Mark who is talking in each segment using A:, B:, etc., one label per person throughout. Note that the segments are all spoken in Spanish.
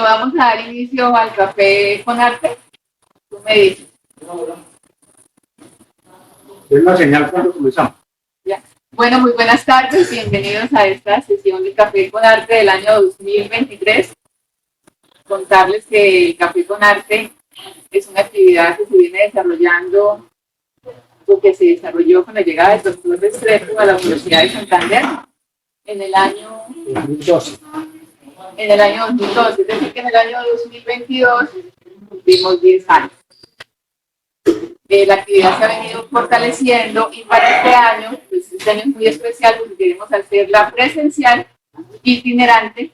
A: Bueno, vamos a dar inicio al café con arte. Tú me dices.
B: Es una señal cuando comenzamos.
A: Ya. Bueno, muy buenas tardes, bienvenidos a esta sesión de Café con Arte del año 2023. Contarles que el Café con Arte es una actividad que se viene desarrollando, o que se desarrolló con la llegada del doctor Restrepo a la Universidad de Santander en el año
B: 2012.
A: En el año 2012, es decir, que en el año 2022 cumplimos 10 años. La actividad se ha venido fortaleciendo y para este año, pues este año es muy especial porque queremos hacerla presencial, itinerante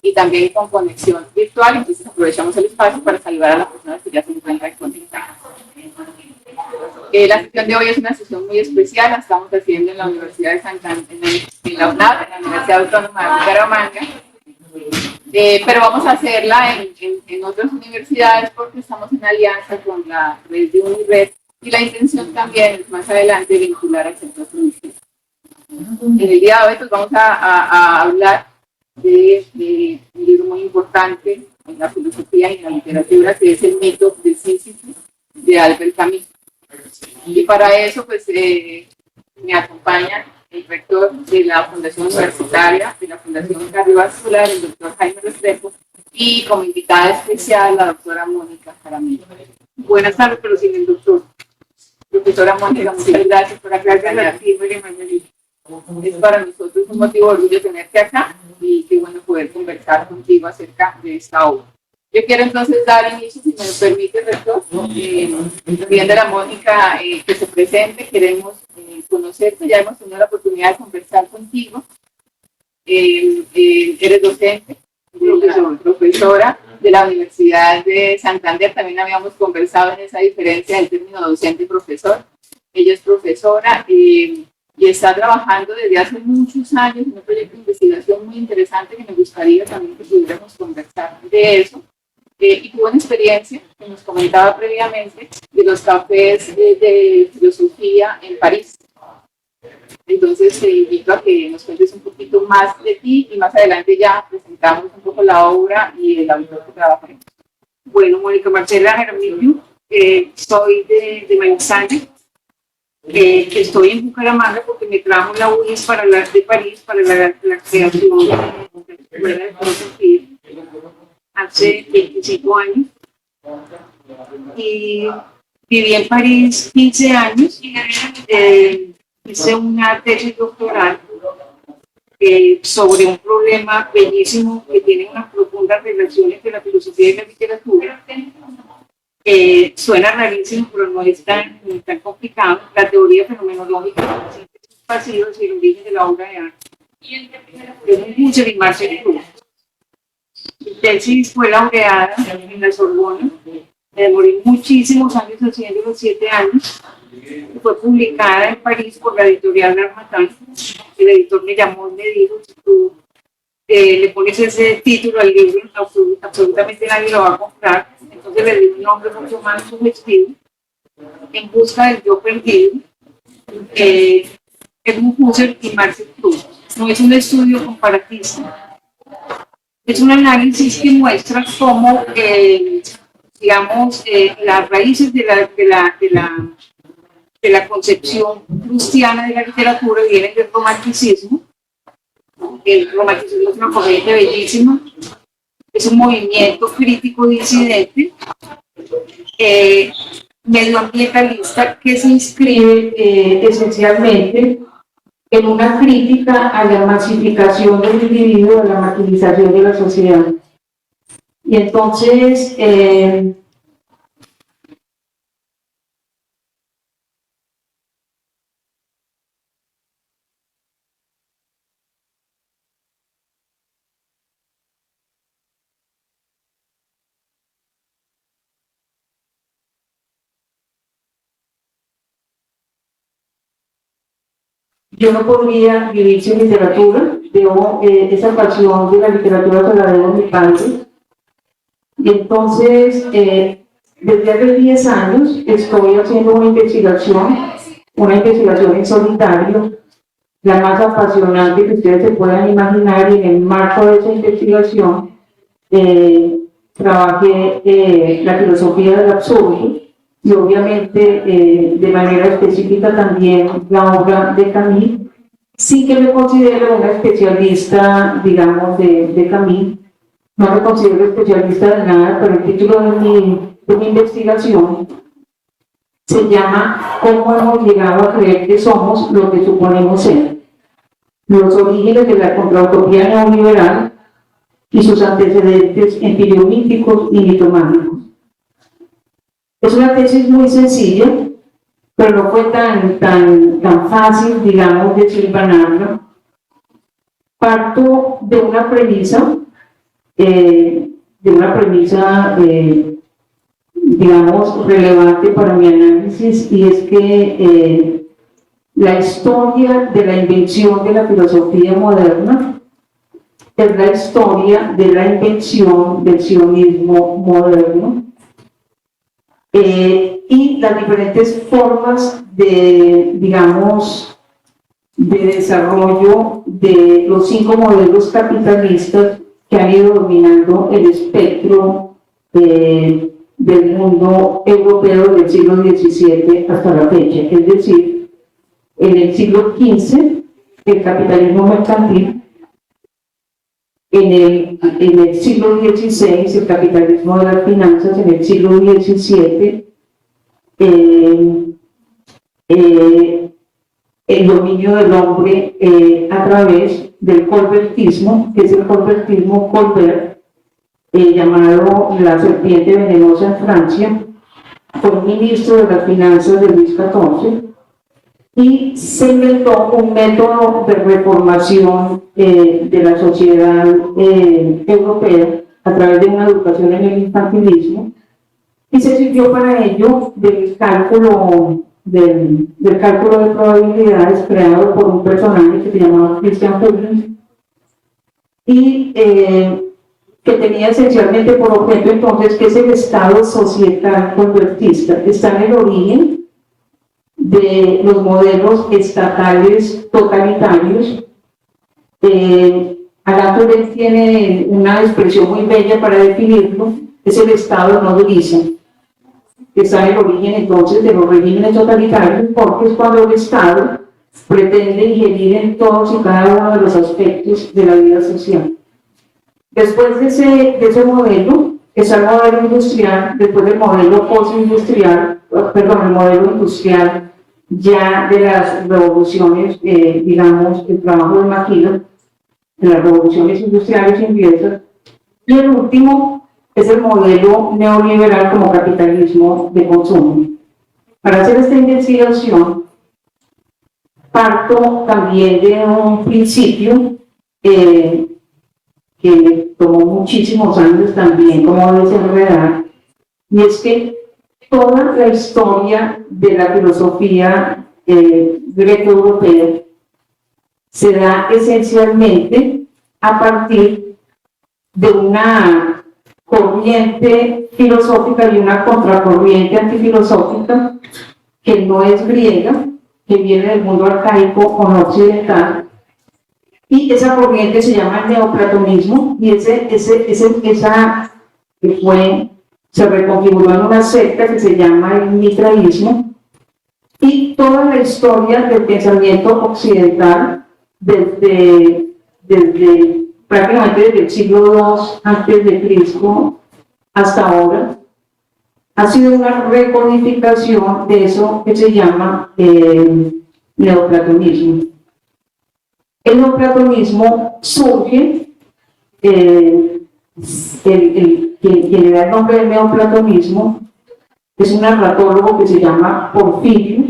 A: y también con conexión virtual. Entonces aprovechamos el espacio para saludar a las personas que ya se encuentran conectadas. La sesión de hoy es una sesión muy especial, la estamos haciendo en la Universidad de Santander, en la UNAV, en la Universidad Autónoma de Bucaramanga. Pero vamos a hacerla en otras universidades porque estamos en alianza con la red de UNIRED y la intención también es más adelante vincular al centro productivo. En el día de hoy pues vamos a hablar de un libro muy importante en la filosofía y en la literatura, que es El mito de Sísifo, de Albert Camus. Y para eso pues me acompaña el rector de la Fundación Universitaria, de la Fundación Cardiovascular, el doctor Jaime Restrepo, y como invitada especial la doctora Mónica Jaramillo. Buenas tardes, pero sin el doctor. Profesora Mónica, muchas gracias por acompañarnos. Es para nosotros un motivo de orgullo tenerte acá y qué bueno poder conversar contigo acerca de esta obra. Yo quiero entonces dar inicio, si me lo permite, rector, pidiendo a Mónica que se presente. Queremos conocerte, ya hemos tenido la oportunidad de conversar contigo. Eres docente, profesora de la Universidad de Santander. También habíamos conversado en esa diferencia del término docente y profesor. Ella es profesora y está trabajando desde hace muchos años en un proyecto de investigación muy interesante que me gustaría también que pudiéramos conversar de eso. Y tuvo una experiencia que nos comentaba previamente de los cafés de filosofía en París. Entonces te invito a que nos cuentes un poquito más de ti y más adelante ya presentamos un poco la obra y el autor que trabajaremos.
C: Bueno, Mónica Marcela Jaramillo, soy de Manizales, que estoy en Bucaramanga porque me trajo la UNIS para hablar de París para la creación de la Escuela de Filosofía hace 25 años. Y viví en París 15 años. Hice una tesis doctoral sobre un problema bellísimo que tiene unas profundas relaciones entre la filosofía y la literatura. Suena rarísimo, pero no es tan complicado. La teoría fenomenológica es pasivo y el origen de la obra de arte. Es un Husserl y Marcel Proust. Mi tesis fue laureada en la Sorbona. Me demoré muchísimos años haciéndolo, 7 años. Fue publicada en París por la editorial L'Harmattan. El editor me llamó y me dijo: si tú le pones ese título al libro, absolutamente nadie lo va a comprar. Entonces le di un nombre mucho más sugestivo, En busca del yo perdido. Es un Husserl y Marcel Proust. No es un estudio comparatista, es un análisis que muestra cómo, digamos, las raíces de la concepción proustiana de la literatura vienen del romanticismo. El romanticismo es una corriente bellísima, es un movimiento crítico disidente, medioambientalista, que se inscribe esencialmente en una crítica a la masificación del individuo, a la maquinización de la sociedad. Y entonces, yo no podría vivir sin literatura. Yo esa pasión de la literatura se la debo a mi padre. Y entonces, desde hace 10 años estoy haciendo una investigación en solitario, la más apasionante que ustedes se puedan imaginar, y en el marco de esa investigación trabajé la filosofía del absurdo y obviamente de manera específica también la obra de Camus. Sí que me considero una especialista, digamos, de Camus. No me considero especialista de nada, pero el título de mi investigación se llama ¿Cómo hemos llegado a creer que somos lo que suponemos ser? Los orígenes de la contrautopía neoliberal y sus antecedentes empiriomíticos y mitomágicos. Es una tesis muy sencilla, pero no fue tan fácil, digamos, de silvanarla. Parto de una premisa, digamos, relevante para mi análisis, y es que la historia de la invención de la filosofía moderna es la historia de la invención del sionismo moderno, y las diferentes formas de, digamos, de desarrollo de los 5 modelos capitalistas que han ido dominando el espectro del mundo europeo del siglo XVII hasta la fecha. Es decir, en el siglo XV, el capitalismo mercantil; en el siglo XVI, el capitalismo de las finanzas; en el siglo XVII, el dominio del hombre a través del colbertismo, que es el colbertismo Colbert, llamado la serpiente venenosa en Francia. Fue ministro de las finanzas de Luis XIV y se inventó un método de reformación de la sociedad europea a través de una educación en el infantilismo, y se sirvió para ello del cálculo de probabilidades creado por un personaje que se llamaba Christian Huygens, y que tenía esencialmente por objeto entonces que es el estado societal colbertista, está en el origen de los modelos estatales totalitarios. Agatholet tiene una expresión muy bella para definirlo: es el estado no nodriza, que está en el origen entonces de los regímenes totalitarios, porque es cuando el estado pretende ingerir en todos y cada uno de los aspectos de la vida social. Después de ese modelo, está el modelo industrial, después del modelo postindustrial, el modelo industrial ya de las revoluciones, digamos, el trabajo de máquina, de las revoluciones industriales inglesas, y el último es el modelo neoliberal como capitalismo de consumo. Para hacer esta investigación, parto también de un principio que me tomó muchísimos años también como desenredar, y es que toda la historia de la filosofía greco-europea se da esencialmente a partir de una corriente filosófica y una contracorriente antifilosófica que no es griega, que viene del mundo arcaico o no occidental, y esa corriente se llama el neoplatonismo, y esa que se reconfiguró en una secta que se llama el mitraísmo, y toda la historia del pensamiento occidental prácticamente desde el siglo II antes de Cristo hasta ahora ha sido una recodificación de eso que se llama neoplatonismo. El neoplatonismo surge, quien le da el nombre del neoplatonismo es un narratólogo que se llama Porfirio,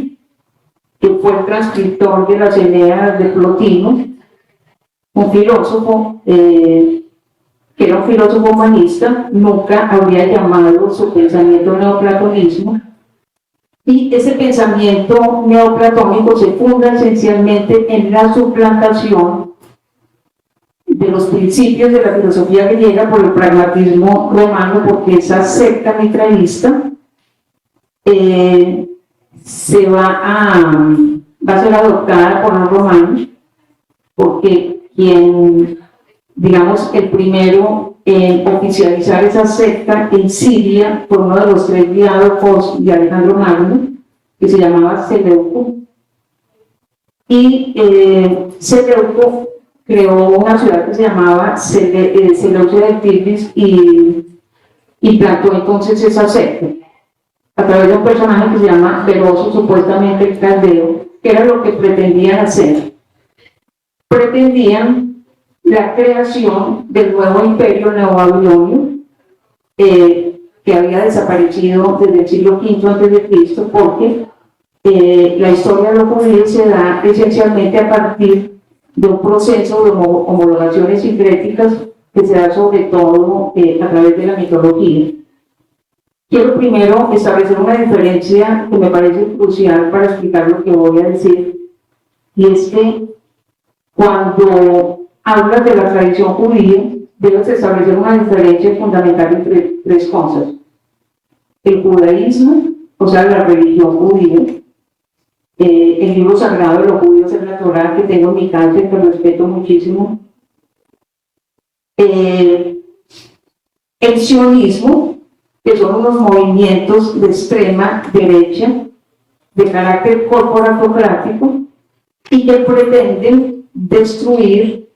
C: que fue el transcriptor de las Eneas de Plotino, un filósofo que era un filósofo humanista. Nunca habría llamado su pensamiento neoplatonismo, y ese pensamiento neoplatónico se funda esencialmente en la suplantación de los principios de la filosofía griega por el pragmatismo romano, porque esa secta mitraísta va a ser adoptada por los romanos, porque quien, digamos, el primero en oficializar esa secta en Siria por uno de los 3 biógrafos de Alejandro Magno, que se llamaba Seleuco. Y Seleuco creó una ciudad que se llamaba Seleucia de Tigris y plantó entonces esa secta a través de un personaje que se llama Beroso, supuestamente el caldeo, que era lo que pretendían hacer. Pretendían la creación del nuevo imperio neobabilonio, que había desaparecido desde el siglo V a.C., porque la historia de los judíos se da esencialmente a partir de un proceso de homologaciones sincréticas que se da sobre todo a través de la mitología. Quiero primero establecer una diferencia que me parece crucial para explicar lo que voy a decir, y es que cuando hablas de la tradición judía, debes establecer una diferencia fundamental entre 3 cosas: el judaísmo, o sea, la religión judía, el libro sagrado de los judíos en la Torá, que tengo en mi casa y que respeto muchísimo, el sionismo, que son unos movimientos de extrema derecha, de carácter corporatocrático, y que pretenden destruir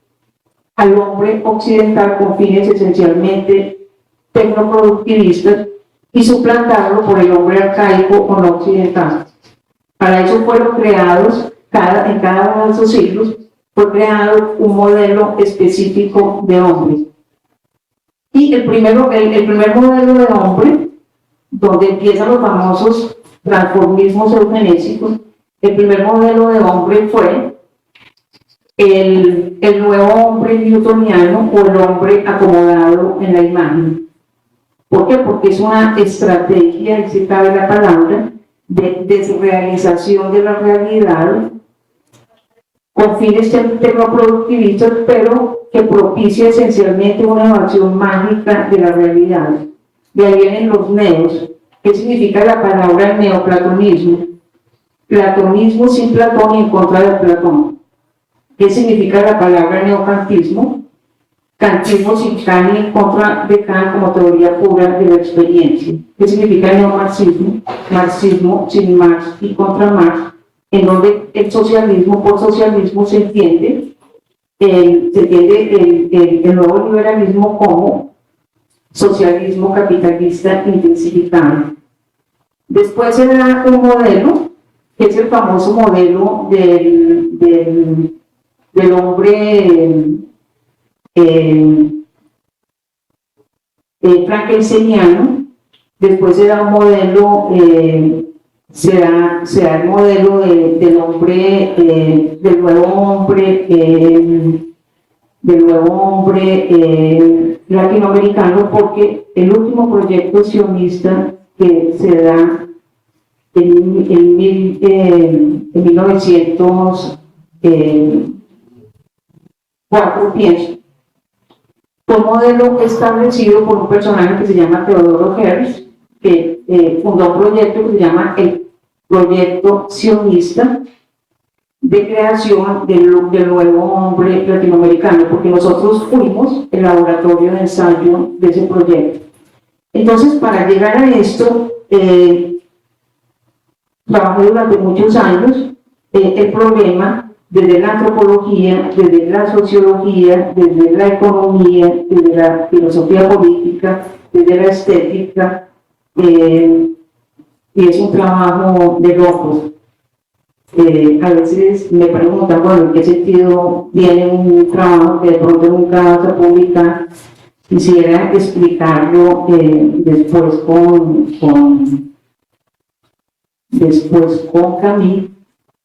C: al hombre occidental con fines esencialmente tecnoproductivistas y suplantarlo por el hombre arcaico o no occidental. Para eso fueron creados, en cada uno de esos siglos, fue creado un modelo específico de hombre. Y el primer modelo de hombre, donde empiezan los famosos transformismos eugenésicos, el primer modelo de hombre fue el nuevo hombre newtoniano o el hombre acomodado en la imagen. ¿Por qué? Porque es una estrategia, y si cabe la palabra, de desrealización de la realidad con fines tecnoproductivistas, pero que propicia esencialmente una evasión mágica de la realidad. De ahí vienen los neos. ¿Qué significa la palabra neoplatonismo? Platonismo sin Platón y en contra de Platón. ¿Qué significa la palabra neocantismo? Kantismo sin Kant y en contra de Kant como teoría pura de la experiencia. ¿Qué significa el neomarxismo? Marxismo sin Marx y contra Marx, en donde el socialismo, por socialismo se entiende el nuevo liberalismo como socialismo capitalista intensificado. Después se da un modelo, que es el famoso modelo del hombre frankensteiniano. Después se da un modelo, se da el modelo del hombre, del nuevo hombre latinoamericano, porque el último proyecto sionista que se da en 1904, pienso, fue un modelo establecido por un personaje que se llama Teodoro Herz, que fundó un proyecto que se llama el Proyecto Sionista de creación del nuevo hombre latinoamericano, porque nosotros fuimos el laboratorio de ensayo de ese proyecto. Entonces, para llegar a esto, trabajé durante muchos años el problema desde la antropología, desde la sociología, desde la economía, desde la filosofía política, desde la estética, y es un trabajo de locos. A veces me preguntan, bueno, ¿en qué sentido viene un trabajo que de pronto nunca vas a publicar? Quisiera explicarlo después con Camille.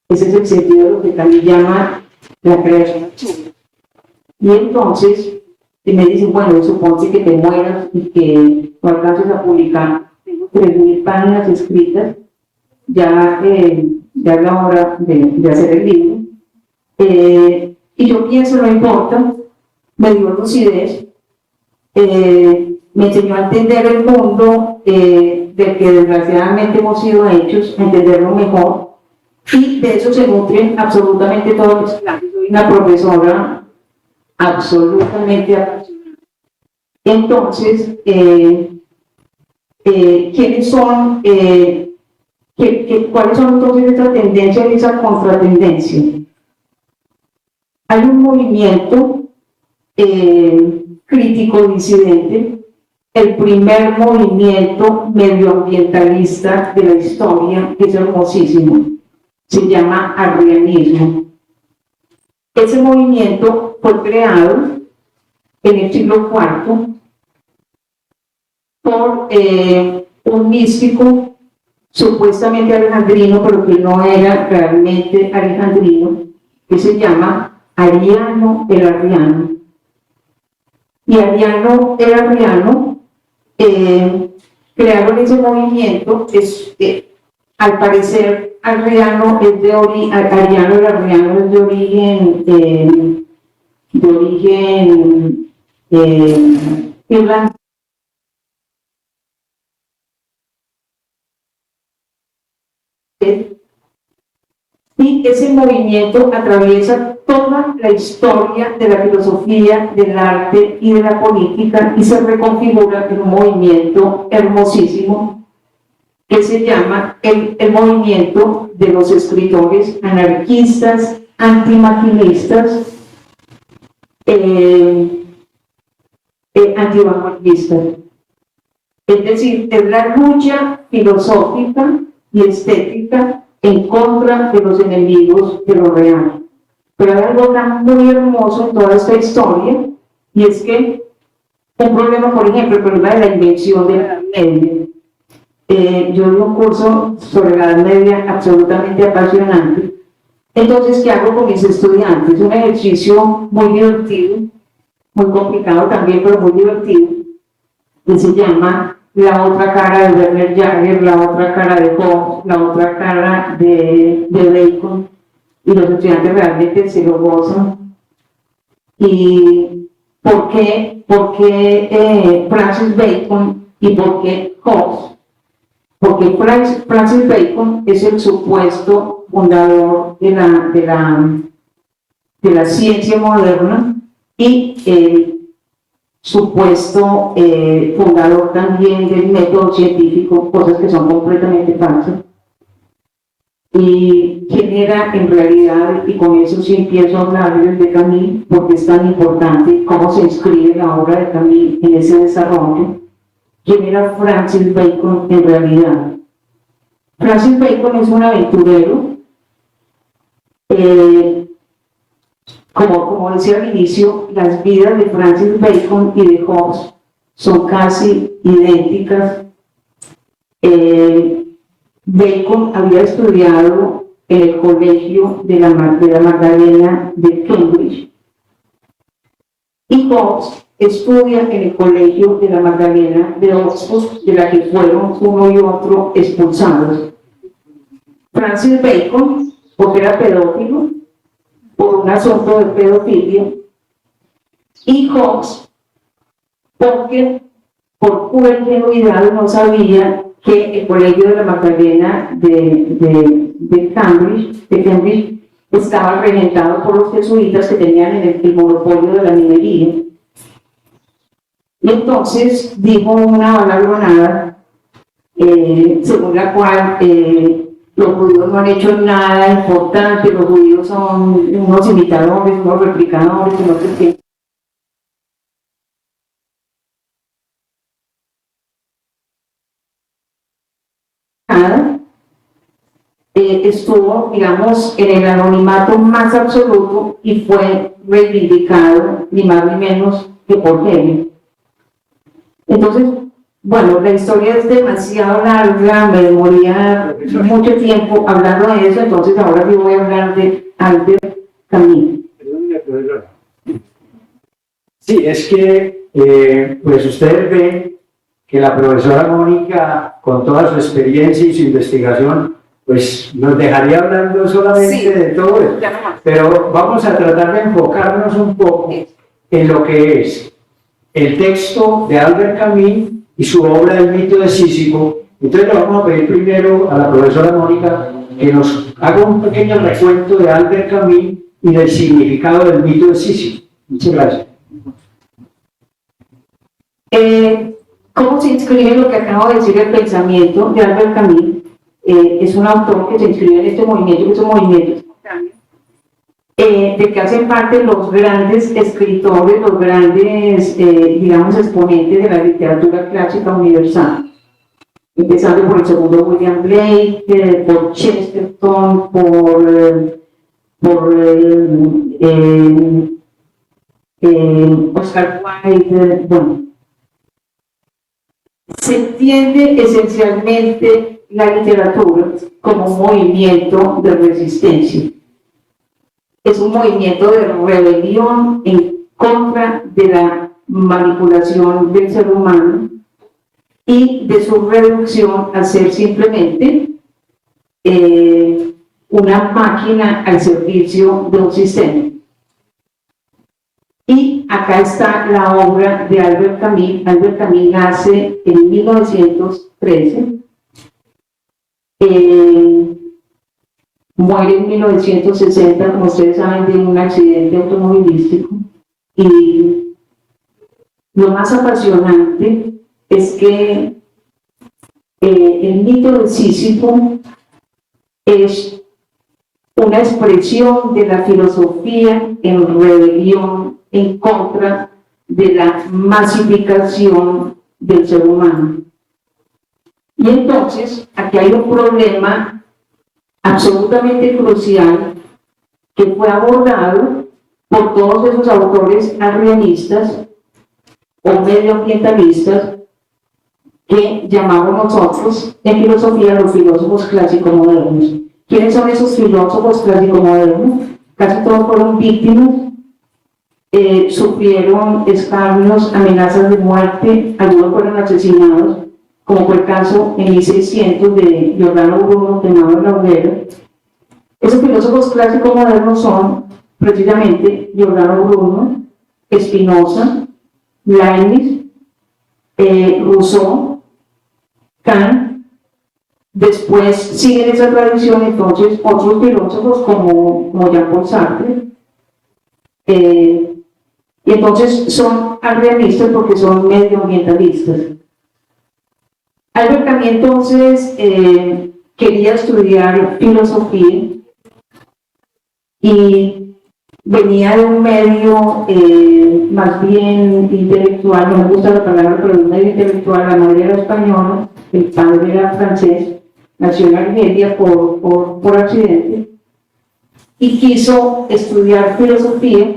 C: Ese es el sentido de lo que Camille llama la creación absurda. Y entonces me dicen, bueno, suponte que te mueras y que no alcances a publicar. Tengo 3.000 páginas escritas, ya es la hora de hacer el libro. Y yo pienso, no importa, me dio lucidez, me enseñó a entender el mundo del que desgraciadamente hemos sido hechos, a entenderlo mejor, y de eso se nutren absolutamente todos los clases. Soy una profesora absolutamente apasionada Entonces, ¿quiénes son, cuáles son entonces esa tendencia y esa contratendencia? Hay un movimiento crítico disidente, el primer movimiento medioambientalista de la historia, que es hermosísimo, se llama arrianismo. Ese movimiento fue creado en el siglo IV por un místico supuestamente alejandrino, pero que no era realmente alejandrino, que se llama Ariano el Arriano. Y Ariano el Arriano crearon ese movimiento. Al parecer Ariano el Arriano es de origen irlandés. Y ese movimiento atraviesa toda la historia de la filosofía, del arte y de la política, y se reconfigura en un movimiento hermosísimo que se llama el movimiento de los escritores anarquistas, antimaquinistas, antivanguardistas. Es decir, es la lucha filosófica y estética en contra de los enemigos de lo real. Pero hay algo tan muy hermoso en toda esta historia, y es que un problema, por ejemplo, el problema de la invención de la Edad Media. Yo di un curso sobre la Edad Media absolutamente apasionante. Entonces, ¿qué hago con mis estudiantes? Un ejercicio muy divertido, muy complicado también, pero muy divertido, que se llama la otra cara de Werner Jaeger, la otra cara de Hobbes, la otra cara de Bacon, y los estudiantes realmente se lo gozan. ¿Y por qué Francis Bacon y por qué Hobbes? Porque Francis Bacon es el supuesto fundador de la ciencia moderna y el supuesto fundador también del método científico, cosas que son completamente falsas. Y genera en realidad, y con eso sí empiezo a hablarles de Camus, porque es tan importante cómo se inscribe la obra de Camus en ese desarrollo. ¿Quién era Francis Bacon en realidad? Francis Bacon es un aventurero, como decía al inicio, las vidas de Francis Bacon y de Hobbes son casi idénticas. Bacon había estudiado en el colegio de la Magdalena de Cambridge, y Hobbes estudia en el colegio de la Magdalena de Oxford, de la que fueron uno y otro expulsados. Francis Bacon, porque era pedófilo, por un asunto de pedofilia, y Hobbes, porque por pura ingenuidad no sabía que el colegio de la Magdalena de Cambridge estaba regentado por los jesuitas, que tenían el monopolio de la minería. Y entonces dijo una balabronada, según la cual los judíos no han hecho nada importante, los judíos son unos imitadores, unos replicadores, no sé qué. Estuvo, digamos, en el anonimato más absoluto y fue reivindicado ni más ni menos que por Hegel. Entonces, bueno, la historia es demasiado larga, me demoría mucho tiempo hablando de eso, entonces ahora sí voy a hablar de Albert Camus.
B: Sí, es que pues ustedes ven que la profesora Mónica, con toda su experiencia y su investigación, pues nos dejaría hablando solamente de todo esto. Pero vamos a tratar de enfocarnos un poco en lo que es el texto de Albert Camus y su obra El mito de Sísifo. Entonces le vamos a pedir primero a la profesora Mónica que nos haga un pequeño recuento de Albert Camus y del significado del mito de Sísifo. Muchas gracias.
C: ¿Cómo se inscribe lo que acabo de decir, el pensamiento de Albert Camus? Es un autor que se inscribe en este movimiento, que es un movimiento espontáneo, de que hacen parte los grandes escritores, los grandes, digamos, exponentes de la literatura clásica universal, empezando por el segundo William Blake, por Chesterton, por Oscar Wilde, bueno. Se entiende esencialmente la literatura como un movimiento de resistencia. Es un movimiento de rebelión en contra de la manipulación del ser humano y de su reducción a ser simplemente una máquina al servicio de un sistema. Y acá está la obra de Albert Camus. Albert Camus nace en 1913, muere en 1960, como ustedes saben, de un accidente automovilístico. Y lo más apasionante es que el mito de Sísifo es una expresión de la filosofía en rebelión en contra de la masificación del ser humano. Y entonces, aquí hay un problema absolutamente crucial que fue abordado por todos esos autores arrianistas o medioambientalistas que llamamos nosotros en filosofía los filósofos clásico-modernos. ¿Quiénes son esos filósofos clásico-modernos? Casi todos fueron víctimas, sufrieron escarnios, amenazas de muerte, algunos fueron asesinados, como fue el caso en 1600 de Giordano Bruno, quemado en la hoguera. Esos filósofos clásicos modernos son precisamente Giordano Bruno, Spinoza, Leibniz, Rousseau, Kant. Después siguen esa tradición entonces otros filósofos como Jean-Paul Sartre, y entonces son arrianistas porque son medioambientalistas. Albert Camus entonces quería estudiar filosofía y venía de un medio más bien intelectual, no me gusta la palabra, pero un medio intelectual. La madre era española, el padre era francés, nació en Argelia por accidente y quiso estudiar filosofía,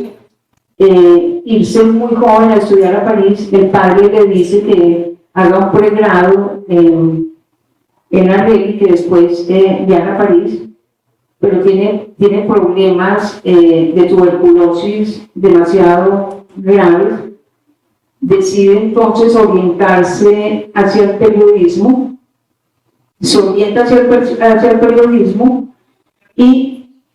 C: irse muy joven a estudiar a París. El padre le dice que haga un pregrado en Argelia y que después viaja a París, pero tiene problemas de tuberculosis demasiado graves. Decide entonces orientarse hacia el periodismo, se orienta hacia el periodismo y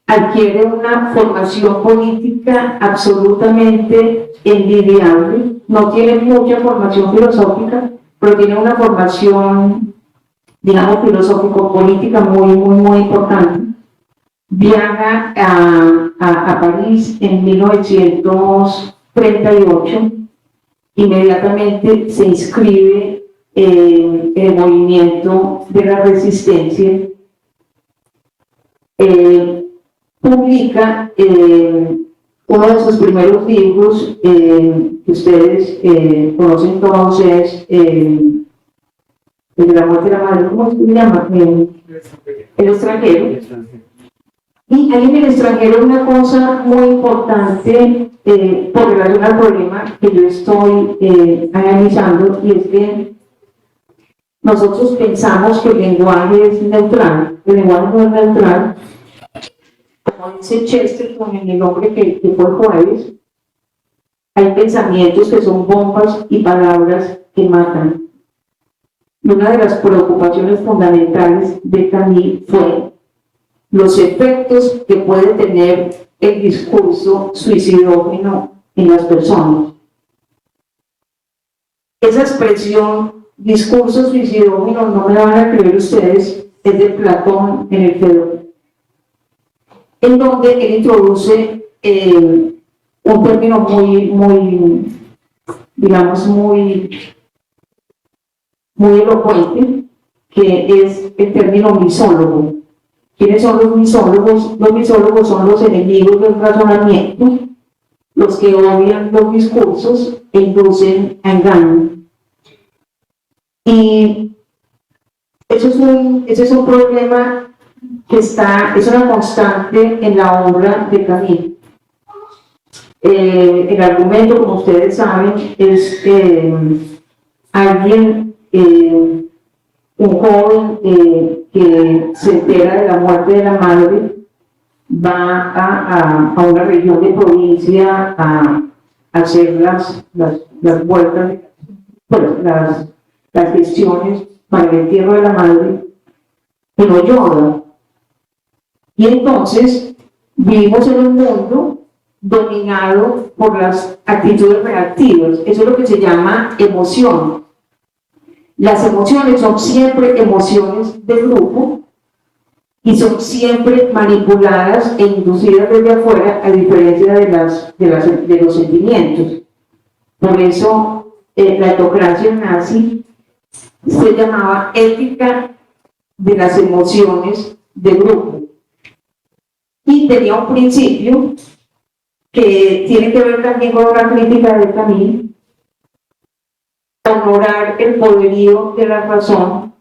C: adquiere una formación política absolutamente envidiable. No tiene mucha formación filosófica, pero tiene una formación, digamos, filosófico-política muy importante. Viaja a París en 1938, inmediatamente se inscribe en el movimiento de la resistencia, publica uno de sus primeros libros que ustedes conocen todos, es el de la muerte de la madre, ¿cómo se llama? El extranjero. Y hay en el extranjero una cosa muy importante por relación al problema que yo estoy analizando, y es que nosotros pensamos que el lenguaje es neutral. El lenguaje no es neutral. Como dice Chesterton en El hombre que fue el jueves, hay pensamientos que son bombas y palabras que matan. Y una de las preocupaciones fundamentales de Camus fue los efectos que puede tener el discurso suicidógeno en las personas. Esa expresión, discurso suicidógeno, no me van a creer ustedes, es de Platón en el Fedro, en donde él introduce un término muy digamos, muy elocuente, que es el término misólogo. ¿Quiénes son los misólogos? Los misólogos son los enemigos del razonamiento, los que odian los discursos e inducen a engaño. Y ese es un problema que es una constante en la obra de Camus. El argumento, como ustedes saben, es alguien, un joven que se entera de la muerte de la madre, va a una región de provincia a hacer las vueltas, pues, las gestiones para el entierro de la madre, y no llora. Y entonces vivimos en un mundo dominado por las actitudes reactivas. Eso es lo que se llama emoción. Las emociones son siempre emociones de grupo y son siempre manipuladas e inducidas desde afuera, a diferencia de los sentimientos. Por eso la autocracia nazi se llamaba ética de las emociones de grupo. Y tenía un principio que tiene que ver también con una crítica del Camus: honorar el poderío de la razón,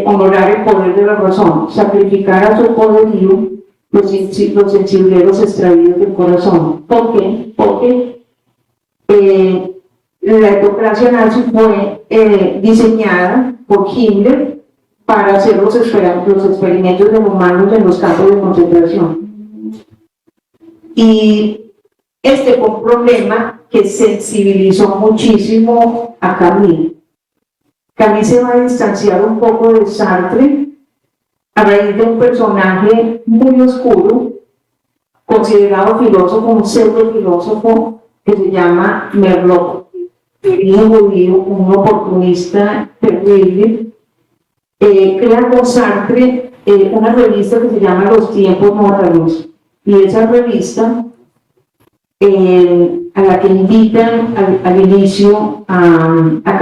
C: honorar el poder de la razón, sacrificar a su poderío los sensibleros extraídos del corazón. ¿Por qué? Porque la autocracia nazi fue diseñada por Himmler para hacer los experimentos de humanos en los campos de concentración. Y este fue un problema que sensibilizó muchísimo a Camus. Camus se va a distanciar un poco de Sartre a raíz de un personaje muy oscuro, considerado filósofo, un pseudo filósofo, que se llama Merleau, un judío, un oportunista terrible. Crea con Sartre una revista que se llama Los Tiempos Modernos, y esa revista, a la que invitan al inicio a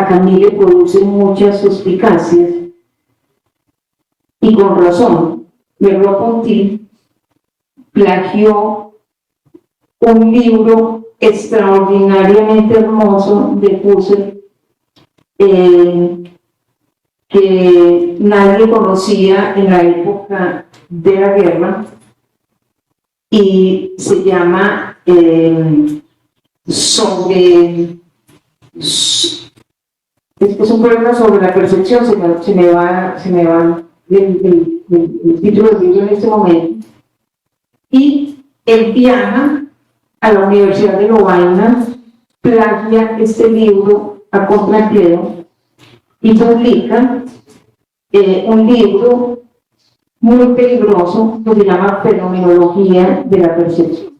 C: Camus le produce muchas suspicacias, y con razón. Merleau-Ponty plagió un libro extraordinariamente hermoso de Husserl, que nadie conocía en la época de la guerra, y se llama es un problema sobre la percepción. Se me va el título del libro en este momento. Y él viaja a la Universidad de Lovaina, plagia este libro a contrapié y publica un libro muy peligroso que se llama Fenomenología de la Percepción,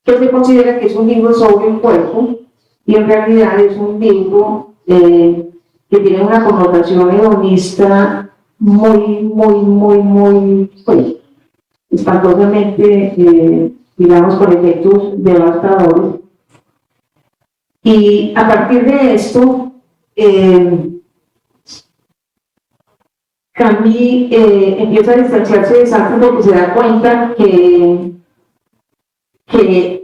C: que se considera que es un libro sobre el cuerpo, y en realidad es un libro que tiene una connotación hedonista muy, pues, espantosamente, digamos, con efectos devastadores. Y a partir de esto, Camus empieza a distanciarse de Sartre porque se da cuenta que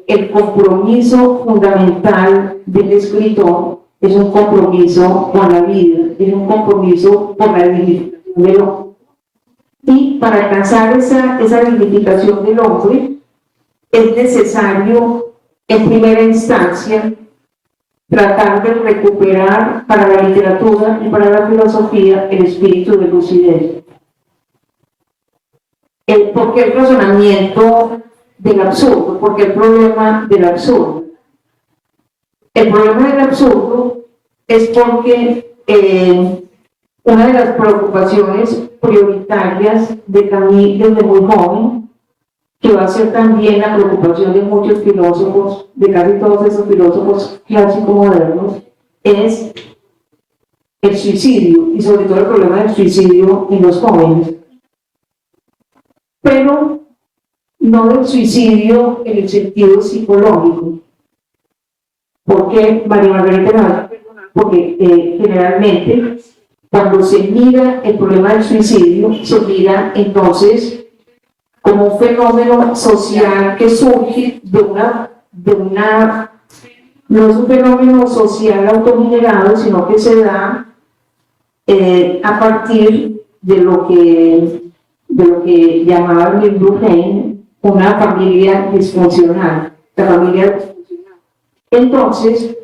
C: el compromiso fundamental del escritor es un compromiso con la vida, es un compromiso por la dignificación del hombre. Y para alcanzar esa dignificación del hombre, es necesario, en primera instancia, tratar de recuperar para la literatura y para la filosofía el espíritu de lucidez. ¿Por qué el razonamiento del absurdo? ¿Por qué el problema del absurdo? El problema del absurdo es porque una de las preocupaciones prioritarias de Camus desde muy joven, que va a ser también la preocupación de muchos filósofos, de casi todos esos filósofos clásicos modernos, es el suicidio, y sobre todo el problema del suicidio en los jóvenes. Pero no del suicidio en el sentido psicológico. Porque, María Margarita, me vas a perdonar, porque generalmente cuando se mira el problema del suicidio, se mira entonces como un fenómeno social que surge no es un fenómeno social autogenerado, sino que se da a partir de lo que llamaba Emile Durkheim una familia disfuncional, la familia disfuncional. Entonces,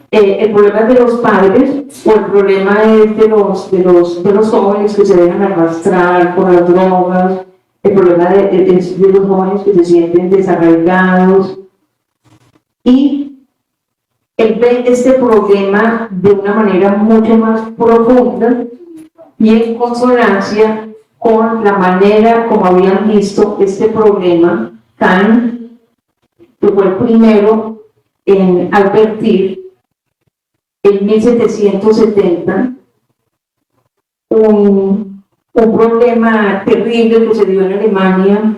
C: el problema de los padres, o el problema es de los jóvenes que se dejan arrastrar por las drogas, el problema de los jóvenes que se sienten desarraigados, y él ve este problema de una manera mucho más profunda y en consonancia con la manera como habían visto este problema. Kant, que fue el primero en advertir en 1770 un problema terrible que se dio en Alemania,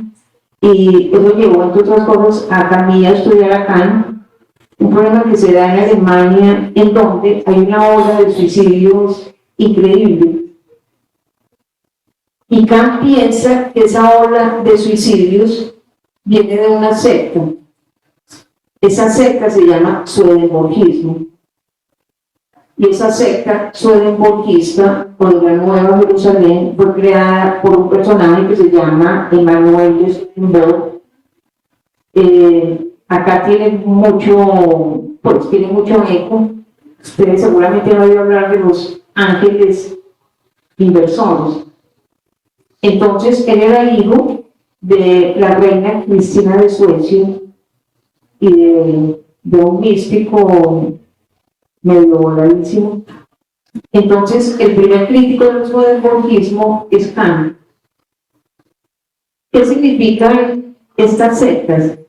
C: y eso llevó, entre otras cosas, a Camille a estudiar a Kant. Un problema que se da en Alemania, en donde hay una ola de suicidios increíble. Y Kant piensa que esa ola de suicidios viene de una secta. Esa secta se llama Swedenborgismo. Y esa secta swedenborgista, o de la Nueva Jerusalén, fue creada por un personaje que se llama Emanuel Swedenborg. Acá tiene mucho eco. Ustedes seguramente han oído hablar de los ángeles inversores. Entonces, él era hijo de la reina Cristina de Suecia y de un místico medio voladísimo. Entonces, el primer crítico del swedenborgismo es Kant. ¿Qué significan estas sectas?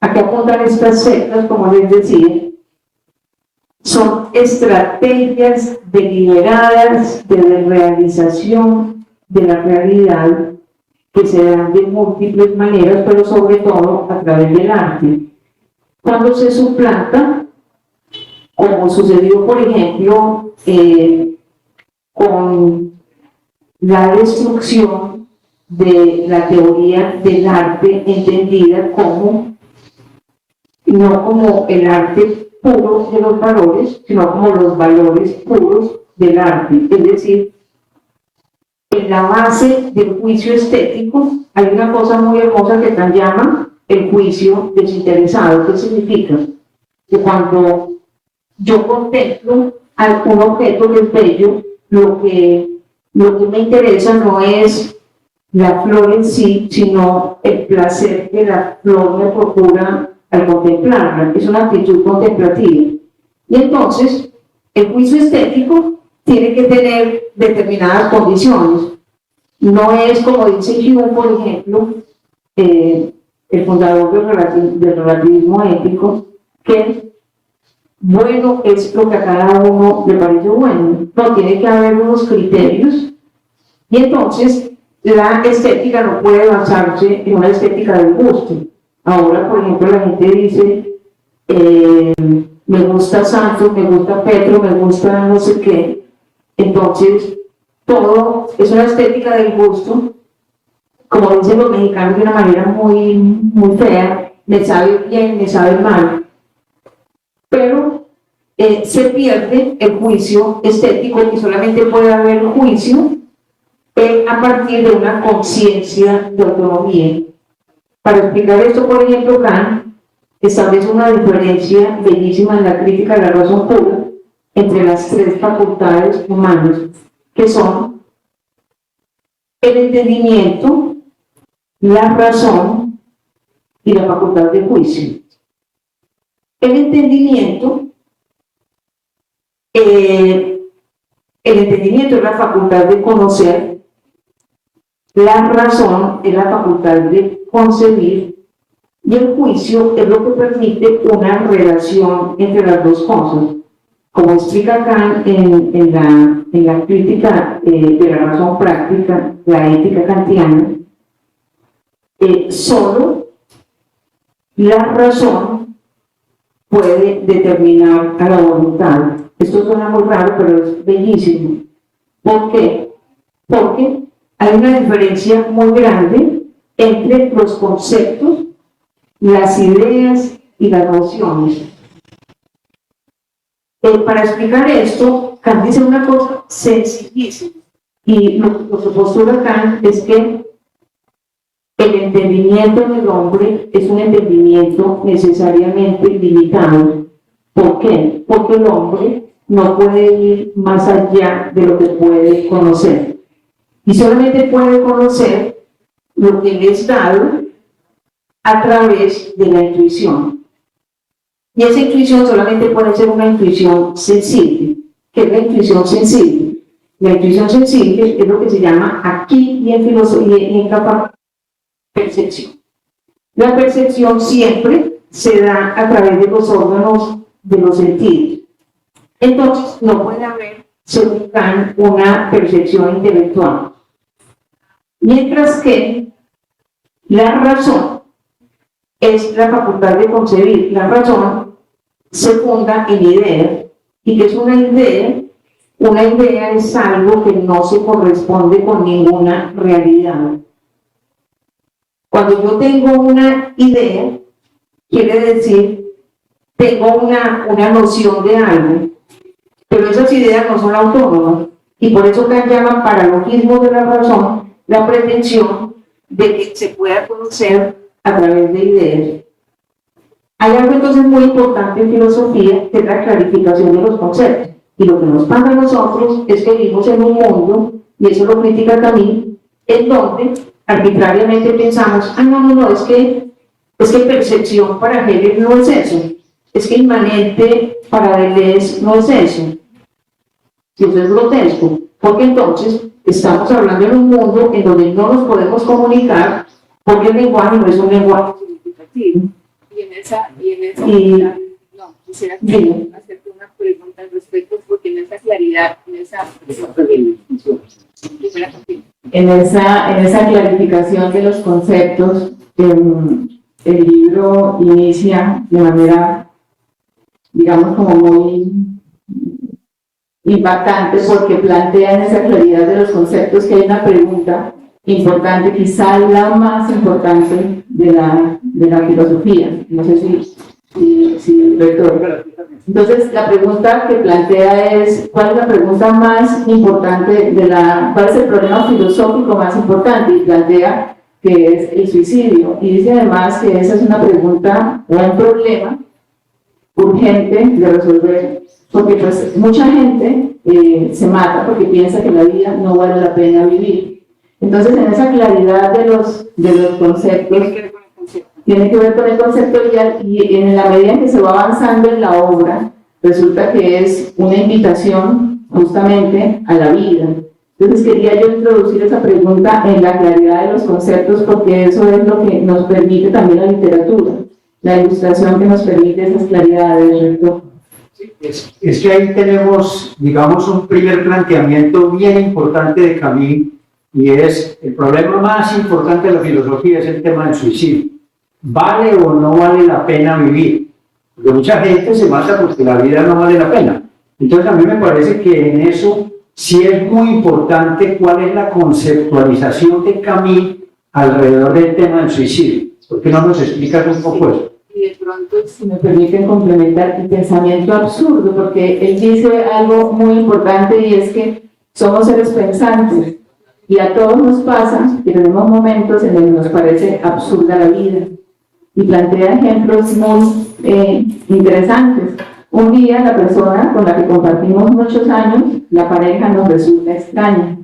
C: ¿A qué apuntan estas sectas? Como les decía, son estrategias deliberadas de realización de la realidad que se dan de múltiples maneras, pero sobre todo a través del arte. Cuando se suplanta, como sucedió, por ejemplo, con la destrucción de la teoría del arte entendida como no como el arte puro de los valores, sino como los valores puros del arte. Es decir, en la base del juicio estético hay una cosa muy hermosa que Kant llama el juicio desinteresado. ¿Qué significa? Que cuando yo contemplo un objeto que es bello, lo que me interesa no es la flor en sí, sino el placer que la flor me procura al contemplarla. Es una actitud contemplativa. Y entonces, el juicio estético tiene que tener determinadas condiciones. No es como dice Hume, por ejemplo, el fundador del relativismo ético, que bueno es lo que a cada uno le parece bueno. No, tiene que haber unos criterios, y entonces la estética no puede basarse en una estética del gusto. Ahora, por ejemplo, la gente dice, me gusta Santos, me gusta Petro, me gusta no sé qué. Entonces, todo es una estética del gusto, como dicen los mexicanos de una manera muy, muy fea, me sabe bien, me sabe mal. Pero se pierde el juicio estético, y solamente puede haber juicio a partir de una conciencia de autonomía. Para explicar esto, por ejemplo, Kant establece una diferencia bellísima en la crítica de la razón pura entre las tres facultades humanas, que son el entendimiento, la razón y la facultad de juicio. El entendimiento es la facultad de conocer, la razón es la facultad de concebir, y el juicio es lo que permite una relación entre las dos cosas. Como explica Kant en la crítica de la razón práctica, la ética kantiana, solo la razón puede determinar a la voluntad. Esto suena muy raro, pero es bellísimo. ¿Por qué? Porque hay una diferencia muy grande entre los conceptos, las ideas y las nociones. Para explicar esto, Kant dice una cosa sencillísima, y lo que postula Kant es que el entendimiento del hombre es un entendimiento necesariamente limitado. ¿Por qué? Porque el hombre no puede ir más allá de lo que puede conocer. Y solamente puede conocer lo que le es dado a través de la intuición. Y esa intuición solamente puede ser una intuición sensible. ¿Qué es la intuición sensible? La intuición sensible es lo que se llama aquí y en filosofía y en percepción. La percepción siempre se da a través de los órganos de los sentidos. Entonces, no puede haber, según Kant, una percepción intelectual. Mientras que la razón es la facultad de concebir. La razón se funda en idea. ¿Y qué es una idea? Una idea es algo que no se corresponde con ninguna realidad. Cuando yo tengo una idea, quiere decir, tengo una noción de algo, pero esas ideas no son autónomas. Y por eso Kant llama paralogismo de la razón la pretensión de que se pueda conocer a través de ideas. Hay algo entonces muy importante en filosofía, que es la clarificación de los conceptos. Y lo que nos pasa a nosotros es que vivimos en un mundo, y eso lo critica Camille, en donde arbitrariamente pensamos, no, es que percepción para Hegel no es eso, es que inmanente para Deleuze no es eso. Y eso es grotesco, porque entonces estamos hablando en un mundo en donde no nos podemos comunicar, porque el lenguaje no es un lenguaje significativo.
A: Quisiera hacerte una pregunta al respecto, porque en esa claridad, en esa clarificación de los conceptos, el libro inicia de manera, digamos, como muy impactante, porque plantea en esa claridad de los conceptos que hay una pregunta importante, quizá la más importante de la filosofía. No sé si rector. Entonces, la pregunta que plantea es, ¿cuál es la pregunta más importante cuál es el problema filosófico más importante? Y plantea que es el suicidio. Y dice además que esa es una pregunta o un problema urgente de resolver, porque pues mucha gente se mata porque piensa que la vida no vale la pena vivir. Entonces, en esa claridad de los conceptos, tiene que ver con el concepto y en la medida en que se va avanzando en la obra, resulta que es una invitación justamente a la vida. Entonces quería yo introducir esa pregunta en la claridad de los conceptos, porque eso es lo que nos permite también la literatura, la ilustración que nos permite esas claridades, rector.
B: Sí, es que ahí tenemos, digamos, un primer planteamiento bien importante de Camille, y es el problema más importante de la filosofía es el tema del suicidio. ¿Vale o no vale la pena vivir? Porque mucha gente se mata porque la vida no vale la pena. Entonces a mí me parece que en eso sí es muy importante cuál es la conceptualización de Camille alrededor del tema del suicidio. ¿Por qué no nos explicas un poco eso?
A: Y de pronto, si me permiten complementar, el pensamiento absurdo, porque él dice algo muy importante, y es que somos seres pensantes, y a todos nos pasa que tenemos momentos en los que nos parece absurda la vida. Y plantea ejemplos muy interesantes. Un día la persona con la que compartimos muchos años, la pareja nos resulta extraña.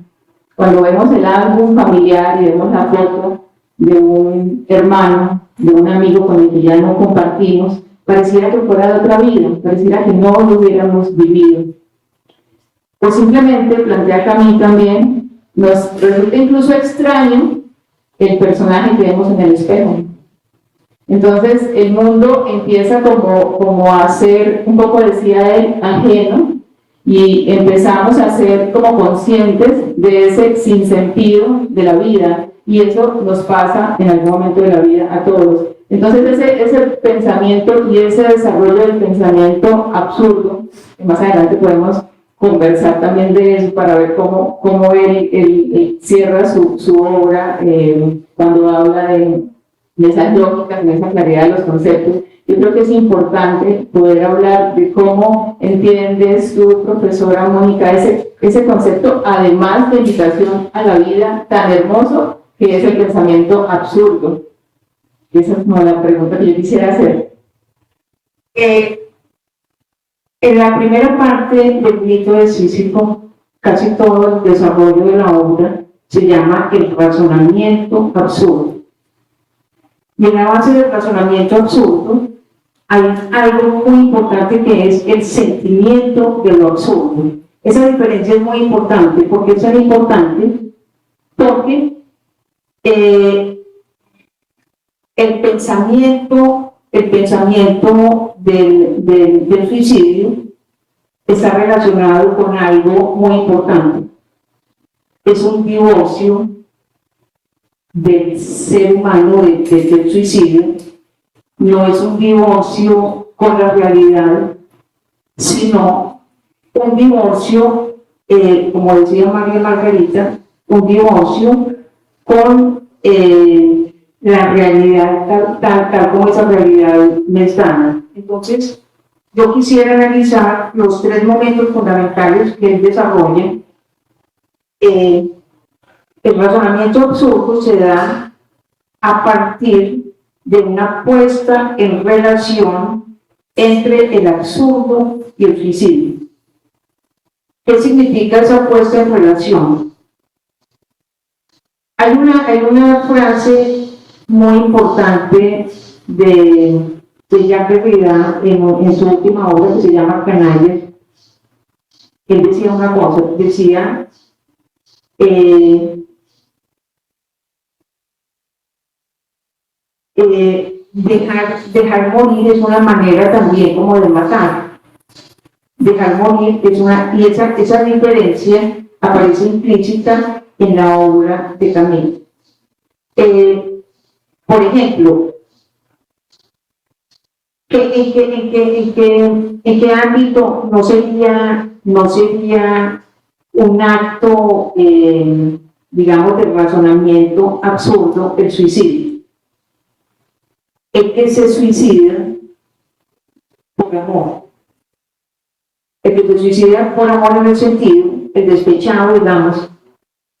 A: Cuando vemos el álbum familiar y vemos la foto de un hermano, de un amigo con el que ya no compartimos, pareciera que fuera de otra vida, pareciera que no lo hubiéramos vivido. O simplemente, plantea Camille también, nos resulta incluso extraño el personaje que vemos en el espejo. Entonces el mundo empieza como a ser, un poco decía él, ajeno, y empezamos a ser como conscientes de ese sinsentido de la vida, y eso nos pasa en algún momento de la vida a todos. Entonces ese pensamiento y ese desarrollo del pensamiento absurdo, que más adelante podemos conversar también de eso para ver cómo él cierra su obra cuando habla de esas lógicas, de esa claridad de los conceptos. Yo creo que es importante poder hablar de cómo entiendes tú, profesora Mónica, ese concepto, además de invitación a la vida tan hermoso que es el pensamiento absurdo. Esa es como la pregunta que yo quisiera hacer.
C: En la primera parte del mito de Sísifo, casi todo el desarrollo de la obra se llama el razonamiento absurdo. Y en la base del razonamiento absurdo hay algo muy importante que es el sentimiento de lo absurdo. Esa diferencia es muy importante. ¿Por qué es tan importante? Porque el pensamiento del suicidio está relacionado con algo muy importante. Es un divorcio del ser humano del suicidio. No es un divorcio con la realidad, sino un divorcio, como decía María Margarita, un divorcio con la realidad tal como esa realidad me está. Entonces, yo quisiera analizar los tres momentos fundamentales que él desarrolla. El razonamiento absurdo se da a partir de una puesta en relación entre el absurdo y el suicidio. ¿Qué significa esa puesta en relación? Hay una frase muy importante de Jacques Derrida en su última obra que se llama Canallas. Él decía una cosa, decía dejar morir es una manera también como de matar. Dejar morir es y esa diferencia aparece implícita en la obra de Camus. Por ejemplo, ¿en qué ámbito no sería un acto, digamos, de razonamiento absurdo el suicidio? El que se suicida por amor. El que se suicida por amor en el sentido, el despechado, digamos,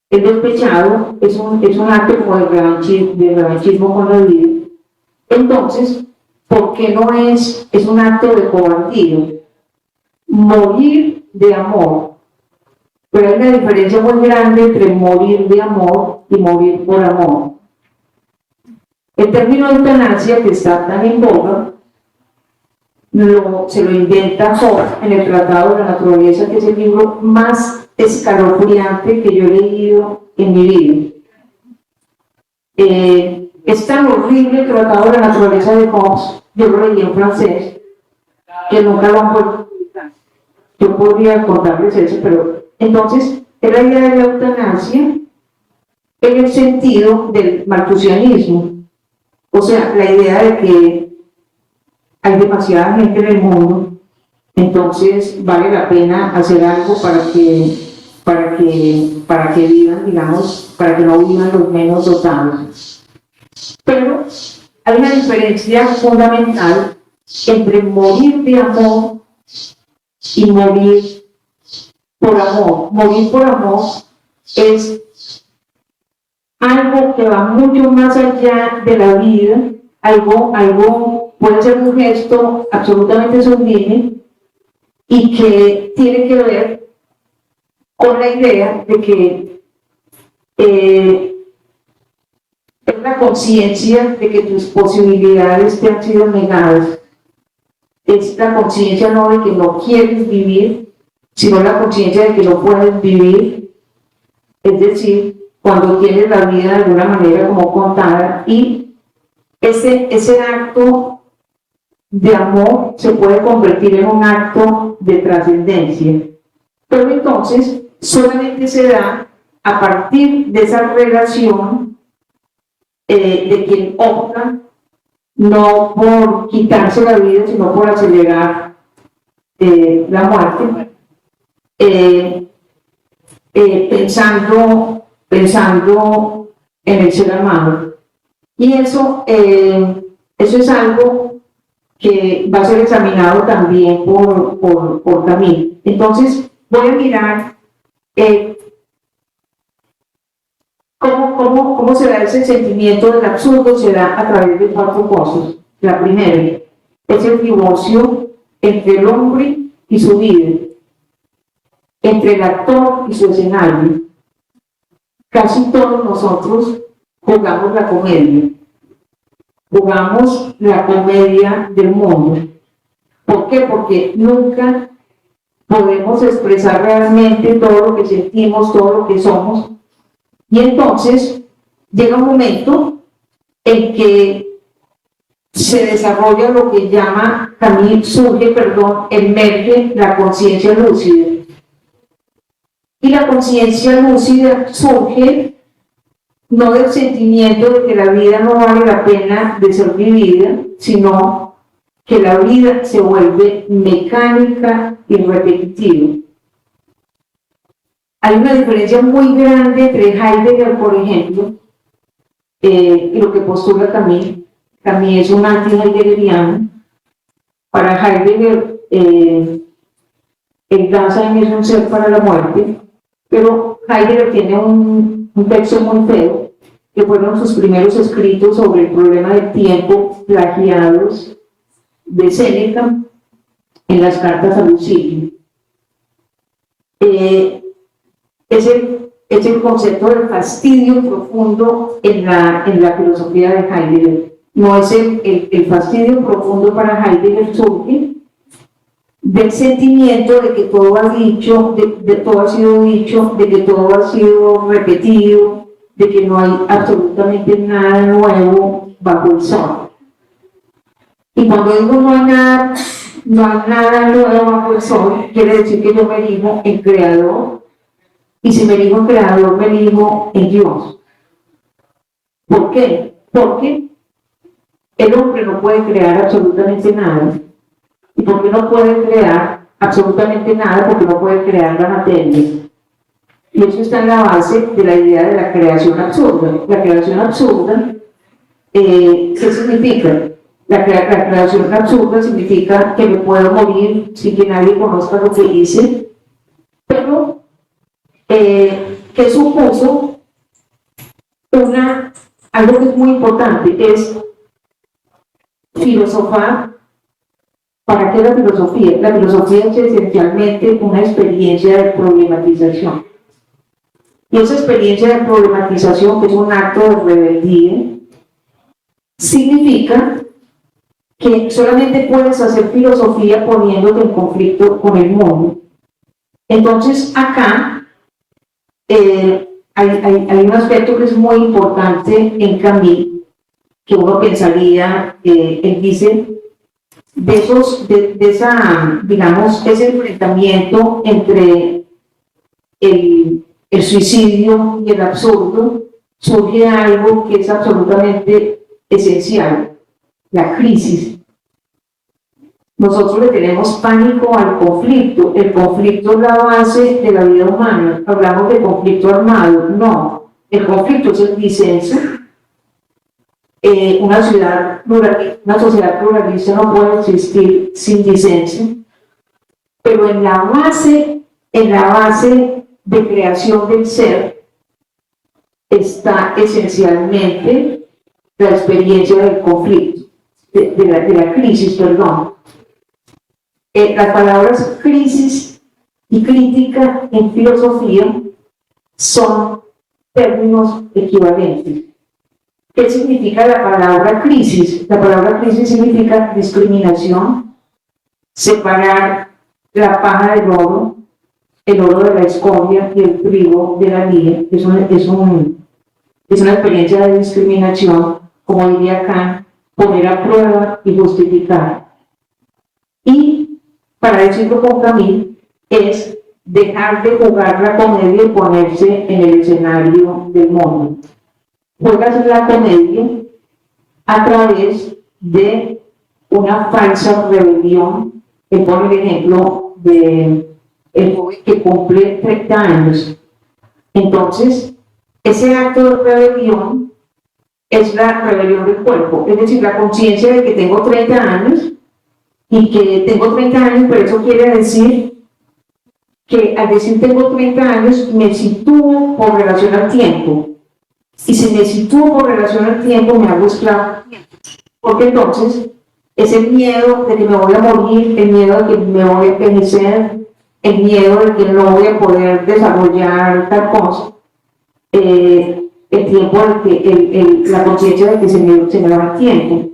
C: el despechado es un acto como de revanchismo con la vida. Entonces, ¿por qué no es un acto de cobardía? Morir de amor. Pero hay una diferencia muy grande entre morir de amor y morir por amor. El término eutanasia, que está tan en boga, se lo inventa Hobbes en el Tratado de la Naturaleza, que es el libro más escalofriante que yo he leído en mi vida. Es tan horrible el Tratado de la Naturaleza de Hobbes, yo lo leí en francés, que nunca lo han vuelto a publicar. Yo podría contarles eso, pero entonces es la idea de la eutanasia en el sentido del maltusianismo. O sea, la idea de que hay demasiada gente en el mundo, entonces vale la pena hacer algo para que vivan, digamos, para que no vivan los menos dotados. Pero hay una diferencia fundamental entre morir de amor y morir por amor. Morir por amor es algo que va mucho más allá de la vida, algo puede ser un gesto absolutamente sublime y que tiene que ver con la idea de que es la conciencia de que tus posibilidades te han sido negadas. Es la conciencia no de que no quieres vivir, sino la conciencia de que no puedes vivir. Es decir, cuando tienes la vida de alguna manera como contada, y ese acto de amor se puede convertir en un acto de trascendencia. Pero entonces solamente se da a partir de esa relación de quien opta no por quitarse la vida, sino por acelerar la muerte, pensando en el ser amado. Y eso es algo que va a ser examinado también por Camille. Entonces, voy a mirar cómo se da ese sentimiento del absurdo. Se da a través de 4 cosas. La primera es el divorcio entre el hombre y su vida, entre el actor y su escenario. Casi todos nosotros jugamos la comedia. Jugamos la comedia del mundo. ¿Por qué? Porque nunca podemos expresar realmente todo lo que sentimos, todo lo que somos. Y entonces llega un momento en que se desarrolla lo que llama, también emerge la conciencia lúcida. Y la conciencia lúcida surge no del sentimiento de que la vida no vale la pena de ser vivida, sino que la vida se vuelve mecánica y repetitiva. Hay una diferencia muy grande entre Heidegger, por ejemplo, y lo que postula Camille. Camille es un anti-heideggeriano. Para Heidegger, el Dasein es un ser para la muerte, pero Heidegger tiene un texto muy feo, que fueron sus primeros escritos sobre el problema del tiempo, plagiados de Séneca en las cartas a Lucilio. Es el concepto del fastidio profundo en la filosofía de Heidegger. No es el fastidio profundo para Heidegger surge del sentimiento de que todo ha dicho, de todo ha sido dicho, de que todo ha sido repetido, de que no hay absolutamente nada nuevo bajo el sol. Y cuando digo no hay nada nuevo bajo el sol, quiere decir que yo me elijo en creador, y si me elijo en creador, me elijo en Dios. ¿Por qué? Porque el hombre no puede crear absolutamente nada. ¿Y por qué no puede crear absolutamente nada? Porque no puede crear la materia. Y eso está en la base de la idea de la creación absurda. La creación absurda, ¿qué significa? La creación absurda significa que me puedo morir sin que nadie conozca lo que hice, pero que supuso algo que es muy importante, es filosofar. ¿Para qué la filosofía? La filosofía es esencialmente una experiencia de problematización. Y esa experiencia de problematización, que es un acto de rebeldía, significa que solamente puedes hacer filosofía poniéndote en conflicto con el mundo. Entonces, acá hay un aspecto que es muy importante en Camille, que uno pensaría, él dice, ese enfrentamiento entre el suicidio y el absurdo, surge algo que es absolutamente esencial: la crisis. Nosotros le tenemos pánico al conflicto. El conflicto es la base de la vida humana. Hablamos de conflicto armado. No, el conflicto es el disenso. Una sociedad pluralista no puede existir sin disenso. Pero en la base de creación del ser está esencialmente la experiencia del conflicto, de la crisis, perdón. Las palabras crisis y crítica en filosofía son términos equivalentes. ¿Qué significa la palabra crisis? La palabra crisis significa discriminación, separar la paja del oro, el oro de la escoria y el trigo de la lija. Es una experiencia de discriminación, como diría Kant, poner a prueba y justificar. Y, para decirlo con Camille, es dejar de jugar la comedia y ponerse en el escenario del mundo. Juegas la comedia a través de una falsa rebelión. Él pone el ejemplo de el joven que cumple 30 años. Entonces, ese acto de rebelión es la rebelión del cuerpo, es decir, la conciencia de que tengo 30 años y que tengo 30 años, pero eso quiere decir que al decir tengo 30 años me sitúo por relación al tiempo. Y si me sitúo por relación al tiempo, me hago esclavo. Porque entonces, ese miedo de que me voy a morir, el miedo de que me voy a envejecer, el miedo de que no voy a poder desarrollar tal cosa, el tiempo de que, la conciencia de que se me va el tiempo.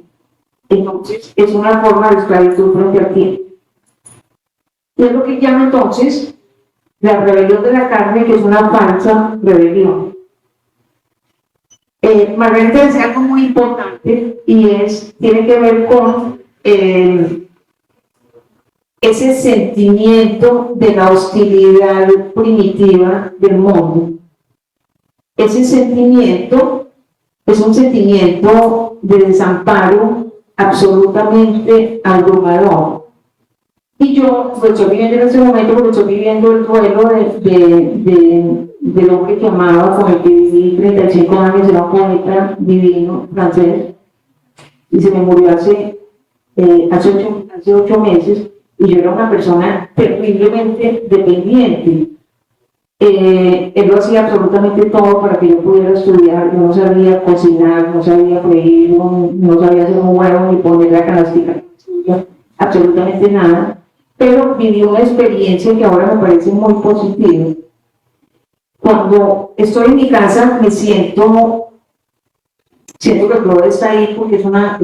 C: Entonces, es una forma de esclavitud frente al tiempo. Y es lo que llama entonces la rebelión de la carne, que es una falsa rebelión. Margarita decía algo muy importante y tiene que ver con ese sentimiento de la hostilidad primitiva del mundo. Ese sentimiento es un sentimiento de desamparo absolutamente abrumador. Y yo lo estoy viviendo en este momento porque estoy viviendo el duelo del hombre que amaba, con el que viví 35 años, era un poeta divino francés, y se me murió hace 8 meses, y yo era una persona terriblemente dependiente. Él lo hacía absolutamente todo para que yo pudiera estudiar. Yo no sabía cocinar, no sabía freír, no sabía hacer un huevo ni poner la canastica, absolutamente nada, pero viví una experiencia que ahora me parece muy positiva. Cuando estoy en mi casa me siento que Claude está ahí porque es una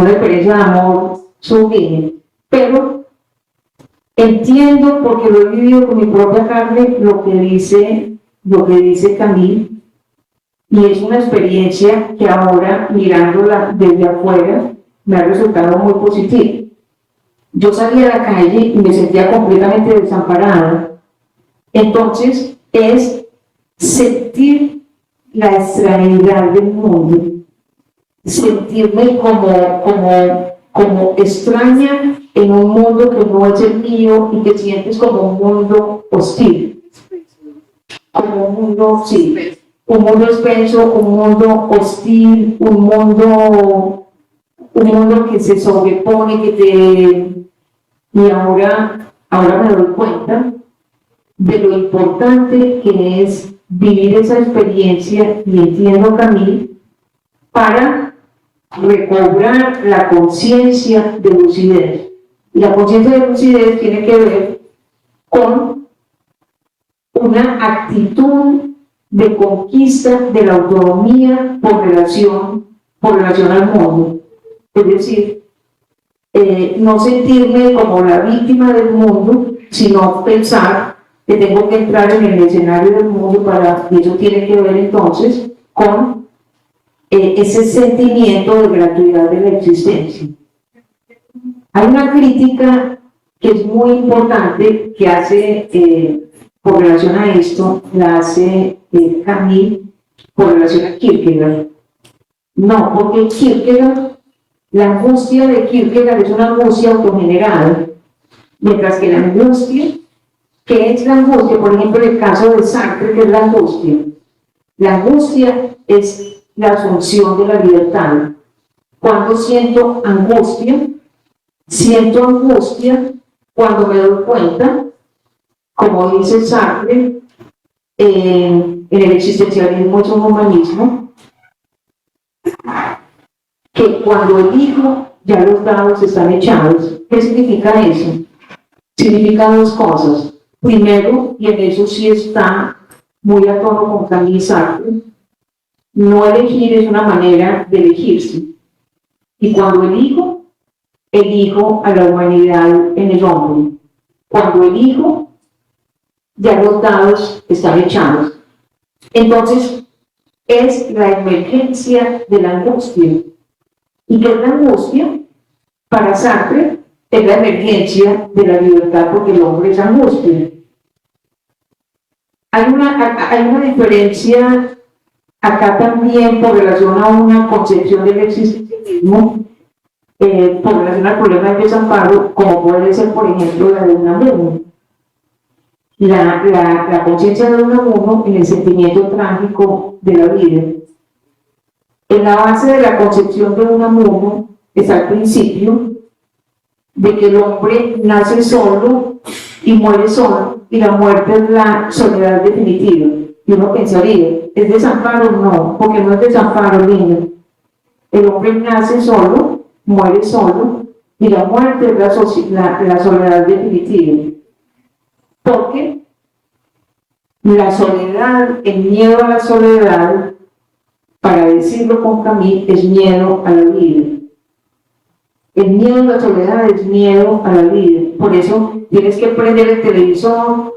C: experiencia de amor sublime, pero entiendo, porque lo he vivido con mi propia carne, lo que dice Camille, y es una experiencia que ahora, mirándola desde afuera, me ha resultado muy positiva. Yo salía a la calle y me sentía completamente desamparada. Entonces, es sentir la extrañidad del mundo, sentirme como extraña en un mundo que no es el mío y que sientes como un mundo hostil, como un mundo, sí, un mundo espeso, un mundo hostil, un mundo que se sobrepone, y ahora me doy cuenta de lo importante que es vivir esa experiencia, y entiendo Camille, para recobrar la conciencia de lucidez. Y la conciencia de lucidez tiene que ver con una actitud de conquista de la autonomía por relación al mundo. Es decir, no sentirme como la víctima del mundo, sino pensar que tengo que entrar en el escenario del mundo y eso tiene que ver entonces con ese sentimiento de gratuidad de la existencia. Hay una crítica que es muy importante que hace, por relación a esto, la hace Camille por relación a Kierkegaard. No, porque Kierkegaard, la angustia de Kierkegaard es una angustia autogenerada, mientras que la angustia, ¿qué es la angustia? Por ejemplo, en el caso de Sartre, ¿qué es la angustia? La angustia es la asunción de la libertad. Cuando siento angustia cuando me doy cuenta, como dice Sartre, en el existencialismo es un humanismo, que cuando elijo ya los dados están echados. ¿Qué significa eso? Significa dos cosas. Primero, y en eso sí está muy a tono con Camille Sartre, no elegir es una manera de elegirse. Y cuando elijo a la humanidad en el hombre. Cuando elijo, ya los dados están echados. Entonces, es la emergencia de la angustia. ¿Y qué es la angustia? Para Sartre, es la emergencia de la libertad, porque el hombre es angustia. Hay una diferencia acá también por relación a una concepción del existencialismo por relación al problema del desamparo, como puede ser, por ejemplo, la de Unamuno. La conciencia de Unamuno en el sentimiento trágico de la vida. En la base de la concepción de Unamuno está el principio de que el hombre nace solo y muere solo, y la muerte es la soledad definitiva. Y uno pensaría, ¿es desamparo? No, porque no es desamparo, niño. El hombre nace solo, muere solo, y la muerte es la soledad definitiva. Porque la soledad, el miedo a la soledad, para decirlo con Camus, es miedo a la vida. El miedo a la soledad es miedo a la vida. Por eso tienes que prender el televisor,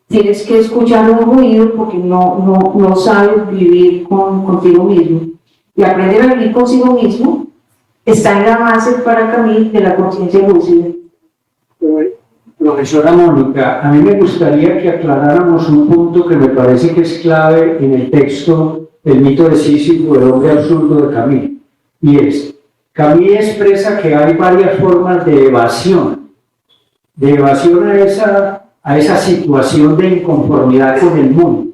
C: tienes que escuchar un ruido porque no sabes vivir contigo mismo. Y aprender a vivir consigo mismo está en la base para Camus de la conciencia lúcida.
B: Profesora Mónica, a mí me gustaría que aclaráramos un punto que me parece que es clave en el texto El mito de Sísifo, el hombre absurdo de Camus, y es, Camus expresa que hay varias formas de evasión a esa situación de inconformidad con el mundo.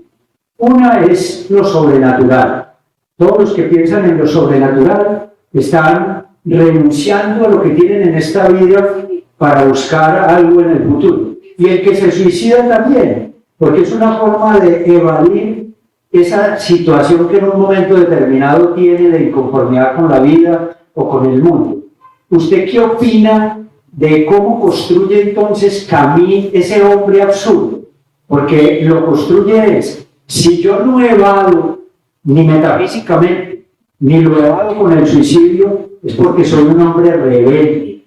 B: Una es lo sobrenatural. Todos los que piensan en lo sobrenatural están renunciando a lo que tienen en esta vida para buscar algo en el futuro. Y el que se suicida también, porque es una forma de evadir esa situación que en un momento determinado tiene de inconformidad con la vida o con el mundo. ¿Usted qué opina de cómo construye entonces Camus ese hombre absurdo? Porque lo construye es, si yo no evado ni metafísicamente, ni lo evado con el suicidio, es porque soy un hombre rebelde.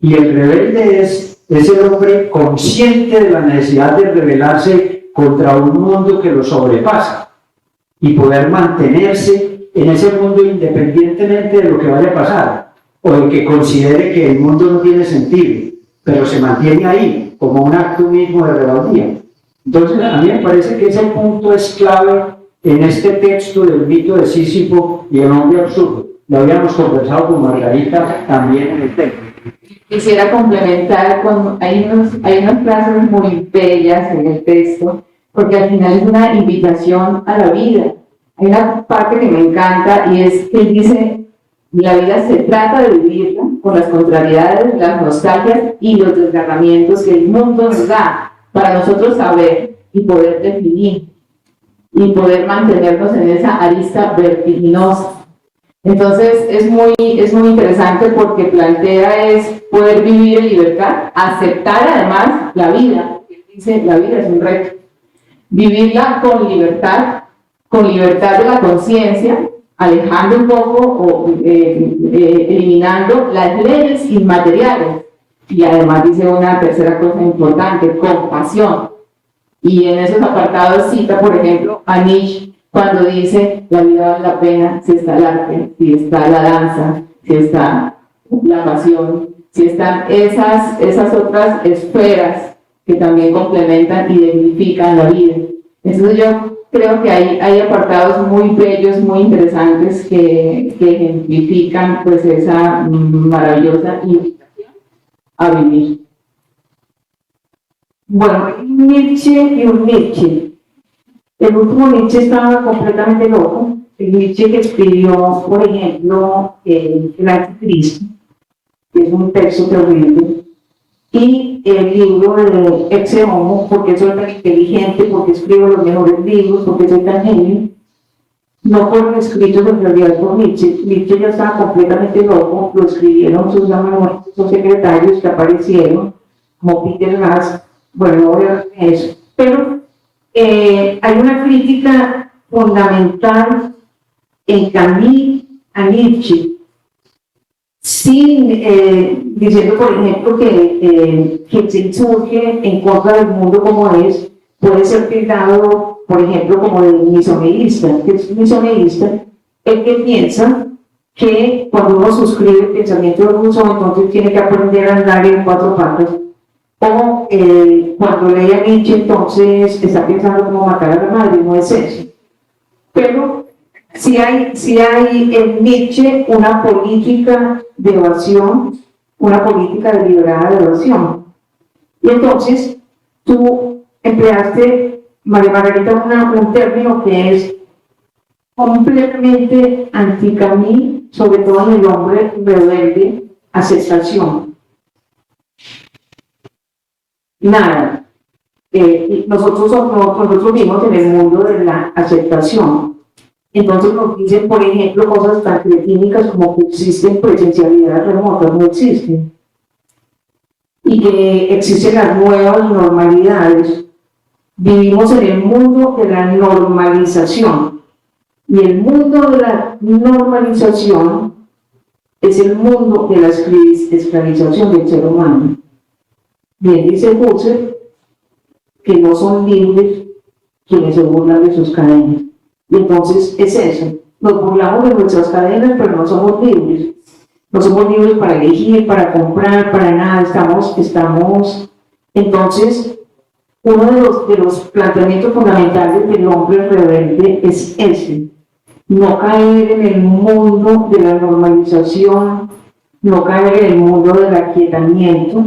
B: Y el rebelde es el hombre consciente de la necesidad de rebelarse contra un mundo que lo sobrepasa y poder mantenerse en ese mundo independientemente de lo que vaya a pasar o de que considere que el mundo no tiene sentido, pero se mantiene ahí como un acto mismo de rebeldía. Entonces a mí me parece que ese punto es clave en este texto del mito de Sísifo y el hombre absurdo. Lo habíamos conversado con Margarita también en el texto.
A: Quisiera complementar hay unas frases muy bellas en el texto, porque al final es una invitación a la vida. Hay una parte que me encanta y es que él dice, la vida se trata de vivirla con las contrariedades, las nostalgias y los desgarramientos que el mundo nos da para nosotros saber y poder definir y poder mantenernos en esa arista vertiginosa. Entonces es muy interesante porque plantea es poder vivir en libertad, aceptar además la vida. Él dice, la vida es un reto. Vivirla con libertad de la conciencia, alejando un poco o eliminando las leyes inmateriales. Y además dice una tercera cosa importante, compasión. Y en esos apartados cita, por ejemplo, a Nietzsche, cuando dice, la vida vale la pena si está el arte, si está la danza, si está la pasión, si están esas otras esferas que también complementan y dignifican la vida. Entonces yo creo que hay apartados muy bellos, muy interesantes que ejemplifican pues esa maravillosa invitación a vivir.
C: Bueno, Nietzsche y un Nietzsche. El último Nietzsche estaba completamente loco. El Nietzsche que escribió, por ejemplo, El Anticristo, que es un texto terrible, y el libro de Ecce Homo, porque soy tan inteligente, porque escribo los mejores libros, porque soy tan genio, no fueron escritos en realidad por Nietzsche. Nietzsche ya estaba completamente loco, lo escribieron sus secretarios que aparecieron, como Peter Ras. Bueno, no voy a hablar de eso, pero hay una crítica fundamental en Camus a Nietzsche, diciendo, por ejemplo, que quien se insurge en contra del mundo como es, puede ser tildado, por ejemplo, como de misoneísta. Que es misoneísta el que piensa que cuando uno suscribe el pensamiento de Rousseau, entonces tiene que aprender a andar en cuatro patas. O cuando lee a Nietzsche, entonces está pensando cómo matar a la madre, no es eso. Pero Si hay en Nietzsche una política de evasión, una política deliberada de evasión. Y entonces tú empleaste, María Margarita, un término que es completamente anti-Camus, sobre todo en el hombre rebelde, aceptación. Nada. Nosotros vivimos en el mundo de la aceptación. Entonces nos dicen, por ejemplo, cosas tan cretínicas como que existen presencialidades remotas, no existen. Y que existen las nuevas normalidades. Vivimos en el mundo de la normalización. Y el mundo de la normalización es el mundo de la esclavización del ser humano. Bien, dice Husserl que no son libres quienes se burlan de sus cadenas. Y entonces es eso, nos burlamos de nuestras cadenas, pero no somos libres. No somos libres para elegir, para comprar, para nada. Estamos. Entonces, uno de los planteamientos fundamentales del hombre rebelde es ese: no caer en el mundo de la normalización, no caer en el mundo del aquietamiento.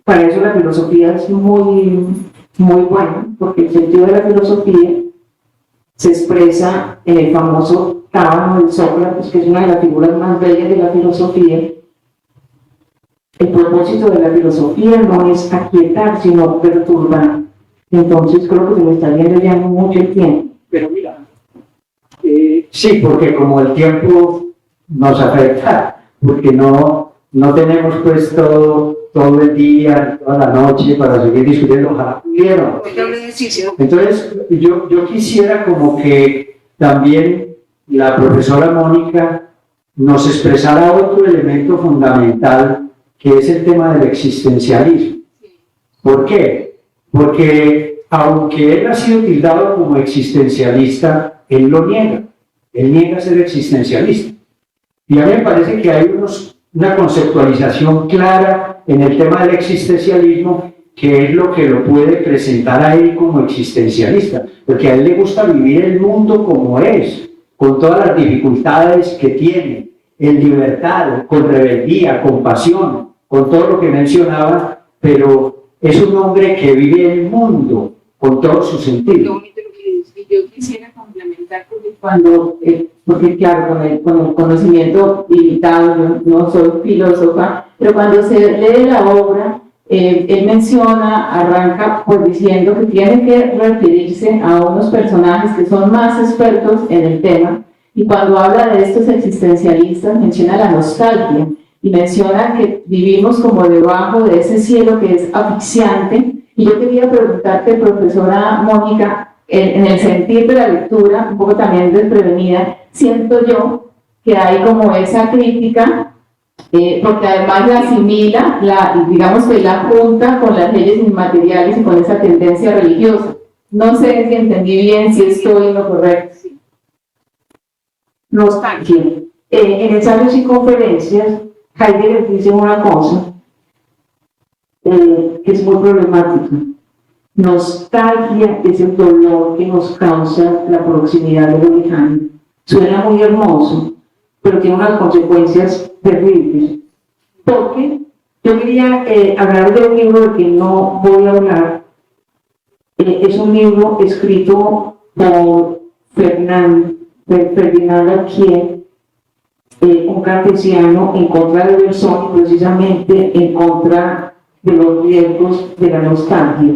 C: Para eso la filosofía es muy buena, porque el sentido de la filosofía se expresa en el famoso Tábano de Sócrates, que es una de las figuras más bellas de la filosofía. El propósito de la filosofía no es aquietar, sino perturbar. Entonces creo que se me está yendo ya mucho el tiempo.
B: Pero mira, sí, porque como el tiempo nos afecta, porque no tenemos pues todo el día, toda la noche para seguir discutiendo, ojalá pudieron. Entonces, yo quisiera como que también la profesora Mónica nos expresara otro elemento fundamental, que es el tema del existencialismo. ¿Por qué? Porque aunque él ha sido tildado como existencialista, él lo niega. Él niega ser existencialista. Y a mí me parece que hay una conceptualización clara en el tema del existencialismo, que es lo que lo puede presentar a él como existencialista, porque a él le gusta vivir el mundo como es, con todas las dificultades que tiene, en libertad, con rebeldía, con pasión, con todo lo que mencionaba, pero es un hombre que vive el mundo con todo su sentido.
A: Yo quisiera complementar,
C: porque claro, con el conocimiento limitado, yo no soy filósofa, pero cuando se lee la obra, él arranca pues diciendo que tiene que referirse a unos personajes que son más expertos en el tema, y cuando habla de estos existencialistas menciona la nostalgia, y menciona que vivimos como debajo de ese cielo que es asfixiante. Y yo quería preguntarte, profesora Mónica, en el sentir de la lectura, un poco también desprevenida, siento yo que hay como esa crítica, porque además la asimila, digamos que la junta con las leyes inmateriales y con esa tendencia religiosa. No sé si entendí bien, si estoy en lo correcto. Nostalgia. En ensayos y conferencias, Heidegger dice una cosa que es muy problemática. Nostalgia es el dolor que nos causa la proximidad de lo lejano. Suena muy hermoso, pero tiene unas consecuencias terribles. Porque yo quería hablar de un libro del que no voy a hablar. Es un libro escrito por Ferdinand Larquier, un cartesiano en contra de Bersón y precisamente en contra de los riesgos de la nostalgia.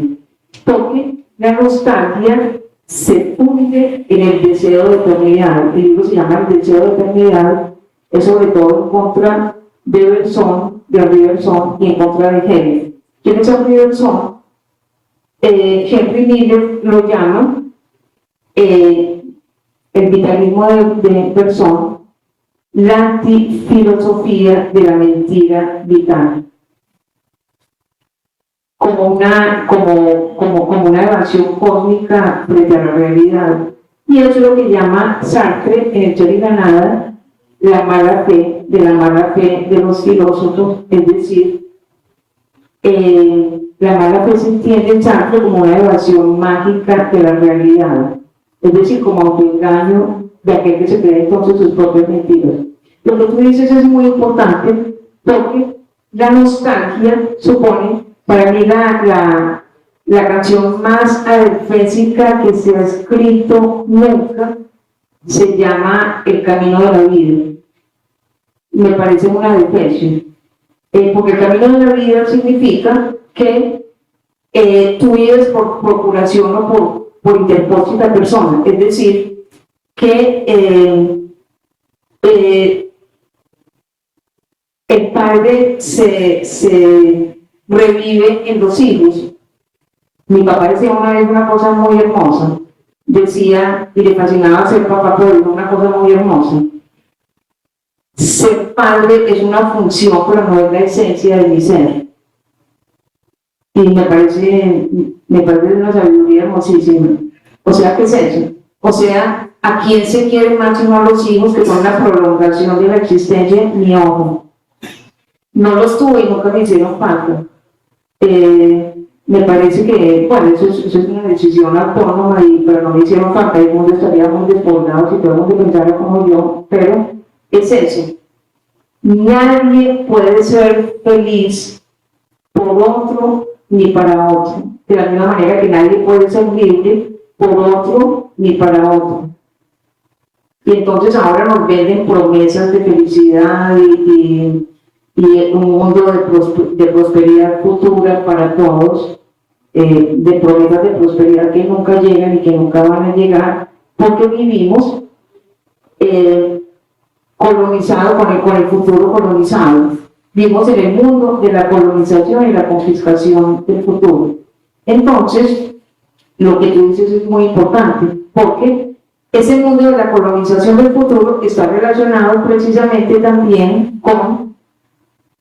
C: Porque la nostalgia se funde en el deseo de eternidad. El libro se llama El deseo de eternidad, es sobre todo en contra de Bersón, de Henri Bergson, y en contra de Hegel. ¿Quién es Henri Bergson? Henry Miller lo llama el vitalismo de Bergson, la antifilosofía de la mentira vital, como una evasión cósmica frente a la realidad. Y eso es lo que llama Sartre en El ser y la nada, la mala fe de los filósofos, es decir, la mala fe se entiende en Sartre como una evasión mágica de la realidad, es decir, como autoengaño de aquel que se cree entonces sus propias mentiras. Lo que tú dices es muy importante porque la nostalgia supone, para mí, la canción más adefésica que se ha escrito nunca se llama El Camino de la Vida. Me parece una adefesio, porque el camino de la vida significa que tú vives por procuración o por interpósita persona, es decir, que el padre se revive en los hijos. Mi papá decía una vez una cosa muy hermosa, decía, y le fascinaba ser papá, pero una cosa muy hermosa: ser padre es una función, pero no es la esencia de mi ser. Y me parece una sabiduría hermosísima. O sea, ¿qué es eso? O sea, ¿a quién se quiere más sino a los hijos, que son la prolongación de la existencia? Mi ojo. No los tuve y nunca me hicieron falta. Me parece que, bueno, eso es una decisión autónoma, pero no me hicieron falta, y el mundo estaría muy desbordado si todo el mundo pensara como yo, pero es eso. Nadie puede ser feliz por otro ni para otro, de la misma manera que nadie puede ser libre por otro ni para otro. Y entonces ahora nos venden promesas de felicidad y un mundo de prosperidad futura para todos, de promesas de prosperidad que nunca llegan y que nunca van a llegar, porque vivimos colonizado con el futuro colonizado. Vivimos en el mundo de la colonización y la confiscación del futuro. Entonces, lo que tú dices es muy importante, porque ese mundo de la colonización del futuro está relacionado precisamente también con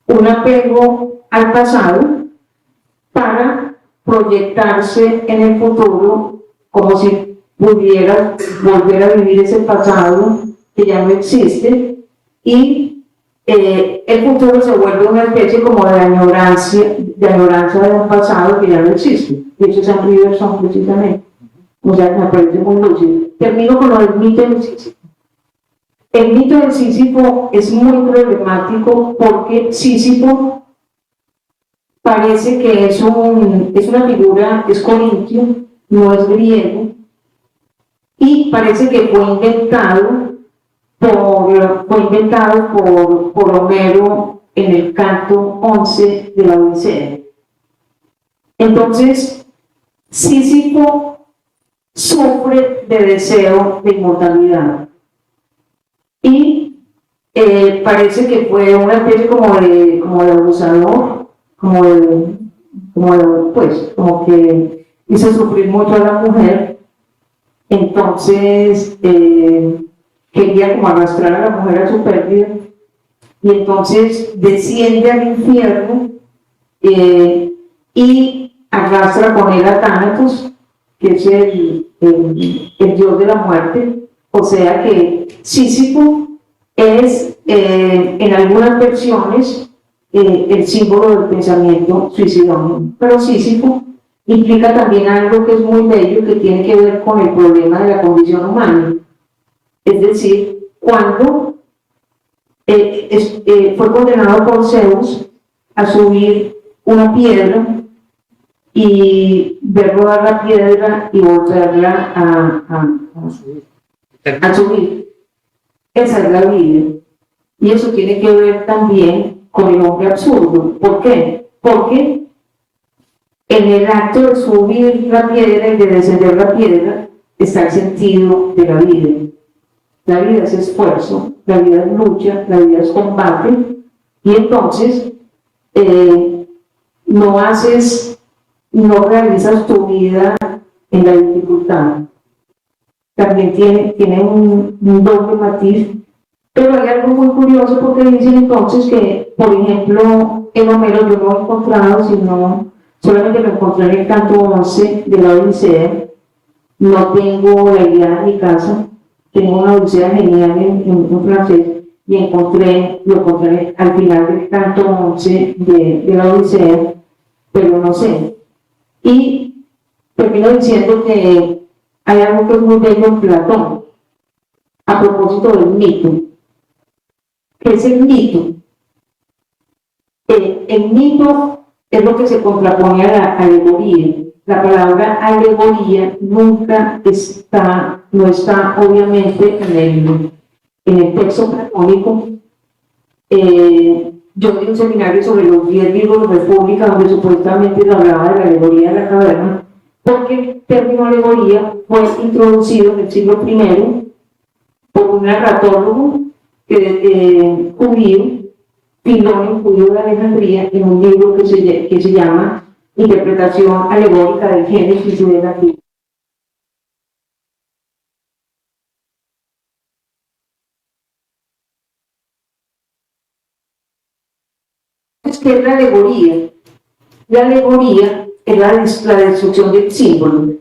C: un apego al pasado para proyectarse en el futuro, como si pudiera volver a vivir ese pasado que ya no existe, y el futuro se vuelve una especie como de añoranza de un pasado que ya no existe. Y eso es Henri Bergson precisamente. O sea, me parece muy lúcido. Termino con lo del mito del Sísifo. El mito del Sísifo es muy problemático porque Sísifo parece que es una figura, es corintio, no es griego, y parece que fue inventado por Homero en el canto 11 de la Odisea. Entonces, Sísifo sufre de deseo de inmortalidad y parece que fue una especie como de abusador, como que hizo sufrir mucho a la mujer. Entonces quería como arrastrar a la mujer a su pérdida, y entonces desciende al infierno y arrastra con él a Thanatos, que es el dios de la muerte. O sea que Sísifo es, en algunas versiones, el símbolo del pensamiento suicidio. Pero Sísifo implica también algo que es muy bello, que tiene que ver con el problema de la condición humana. Es decir, cuando fue condenado por Zeus a subir una piedra y ver rodar la piedra y volverla a subir. Esa es la vida. Y eso tiene que ver también con el hombre absurdo. ¿Por qué? Porque en el acto de subir la piedra y de descender la piedra está el sentido de la vida. La vida es esfuerzo, la vida es lucha, la vida es combate, y entonces no realizas tu vida en la dificultad. También tiene un doble matiz, pero hay algo muy curioso, porque dicen entonces que, por ejemplo, en Homero yo no lo he encontrado, sino solamente lo encontré en el canto 11 de la Odisea. No tengo la idea en mi casa. Tengo una odisea genial en francés, y lo encontré al final del canto 11 de la Odisea, pero no sé. Y termino diciendo que hay algo que es muy bello en Platón. a propósito del mito. ¿Qué es el mito? El mito es lo que se contrapone a la alegoría. La palabra alegoría nunca está, no está obviamente en el texto platónico. Yo di un seminario sobre los 10 libros de República, donde supuestamente se hablaba de la alegoría de la caverna, porque el término alegoría fue introducido en el siglo I por un narratólogo judío, Filón, judío de Alejandría, en un libro que se llama Interpretación alegórica del Génesis y de la Biblia. ¿Qué es la alegoría? La alegoría es la destrucción del símbolo.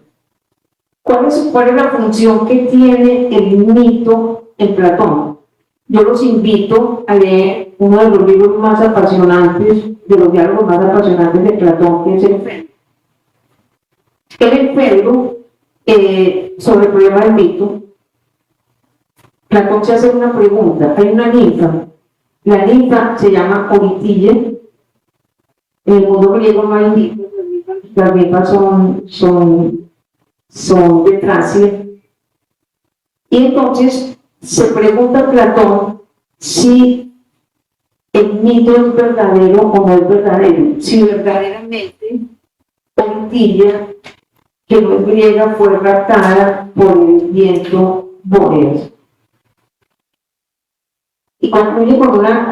C: ¿Cuál es la función que tiene el mito en Platón? Yo los invito a leer uno de los libros más apasionantes, de los diálogos más apasionantes de Platón, que es el Fedro. El Fedro, sobre el problema del mito, Platón se hace una pregunta. Hay una ninfa. La ninfa se llama Oritilla. En el mundo griego no hay ninfas. Las ninfas son de Tracia. Y entonces se pregunta Platón si el mito es verdadero o no es verdadero. Si verdaderamente Oritilla, que no es griega, fue raptada por el viento Bóreas. Y concluye con una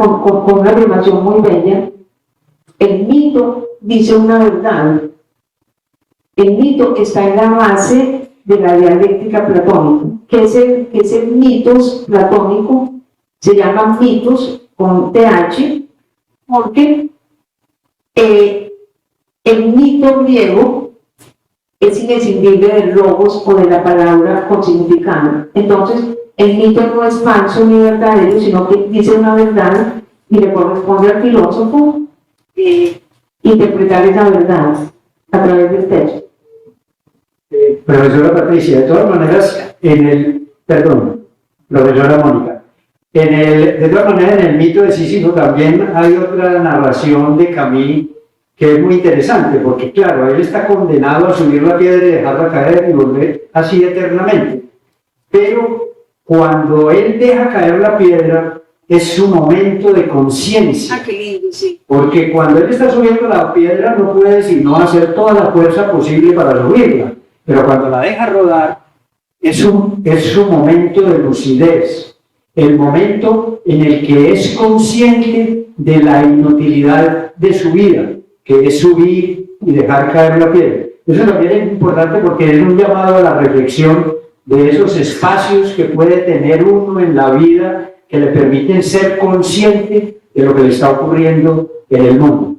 C: afirmación muy bella. El mito dice una verdad. El mito está en la base de la dialéctica platónica. ¿Qué es el mitos platónico? Se llaman mitos con TH, porque el mito griego es inescindible del logos o de la palabra con significado. Entonces, el mito no es falso ni verdadero, sino que dice una verdad y le corresponde al filósofo interpretar esa verdad a través del texto.
B: Profesora Patricia, de todas maneras, profesora Mónica, de todas maneras, en el mito de Sísifo también hay otra narración de Camus que es muy interesante, porque claro, él está condenado a subir la piedra y dejarla caer y volver así eternamente. Pero cuando él deja caer la piedra, es su momento de conciencia.
C: Ah, qué lindo, sí.
B: Porque cuando él está subiendo la piedra, no puede sino hacer toda la fuerza posible para subirla. Pero cuando la deja rodar, es su momento de lucidez, el momento en el que es consciente de la inutilidad de su vida, que es subir y dejar caer la piedra. Eso también es importante porque es un llamado a la reflexión de esos espacios que puede tener uno en la vida que le permiten ser consciente de lo que le está ocurriendo en el mundo.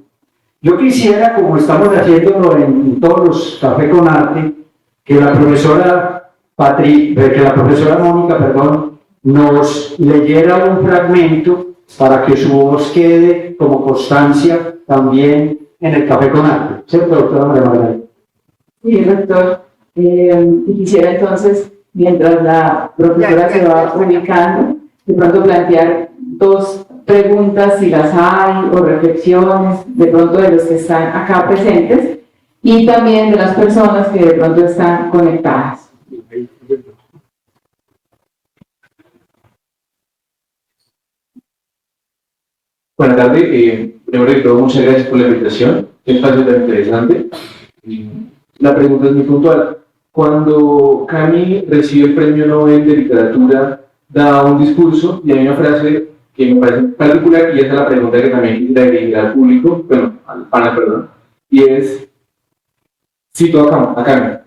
B: Yo quisiera, como estamos haciéndolo en todos los Café con Arte, que la profesora Mónica, nos leyera un fragmento para que su voz quede como constancia también en el Café con Arte. ¿Cierto, doctora María Magdalena?
D: Sí, doctor. Y quisiera entonces, mientras la profesora se va ubicando, de pronto plantear dos preguntas, si las hay, o reflexiones, de pronto de los que están acá presentes, y también de las personas que de pronto están conectadas.
E: Buenas tardes. Primero que todo, muchas gracias por la invitación. Qué espacio tan interesante. La pregunta es muy puntual. Cuando Camus recibe el Premio Nobel de Literatura, da un discurso y hay una frase que me parece particular, y esa es la pregunta que también la dirigirá al público, bueno, al panel, perdón, y es, cito a Camus.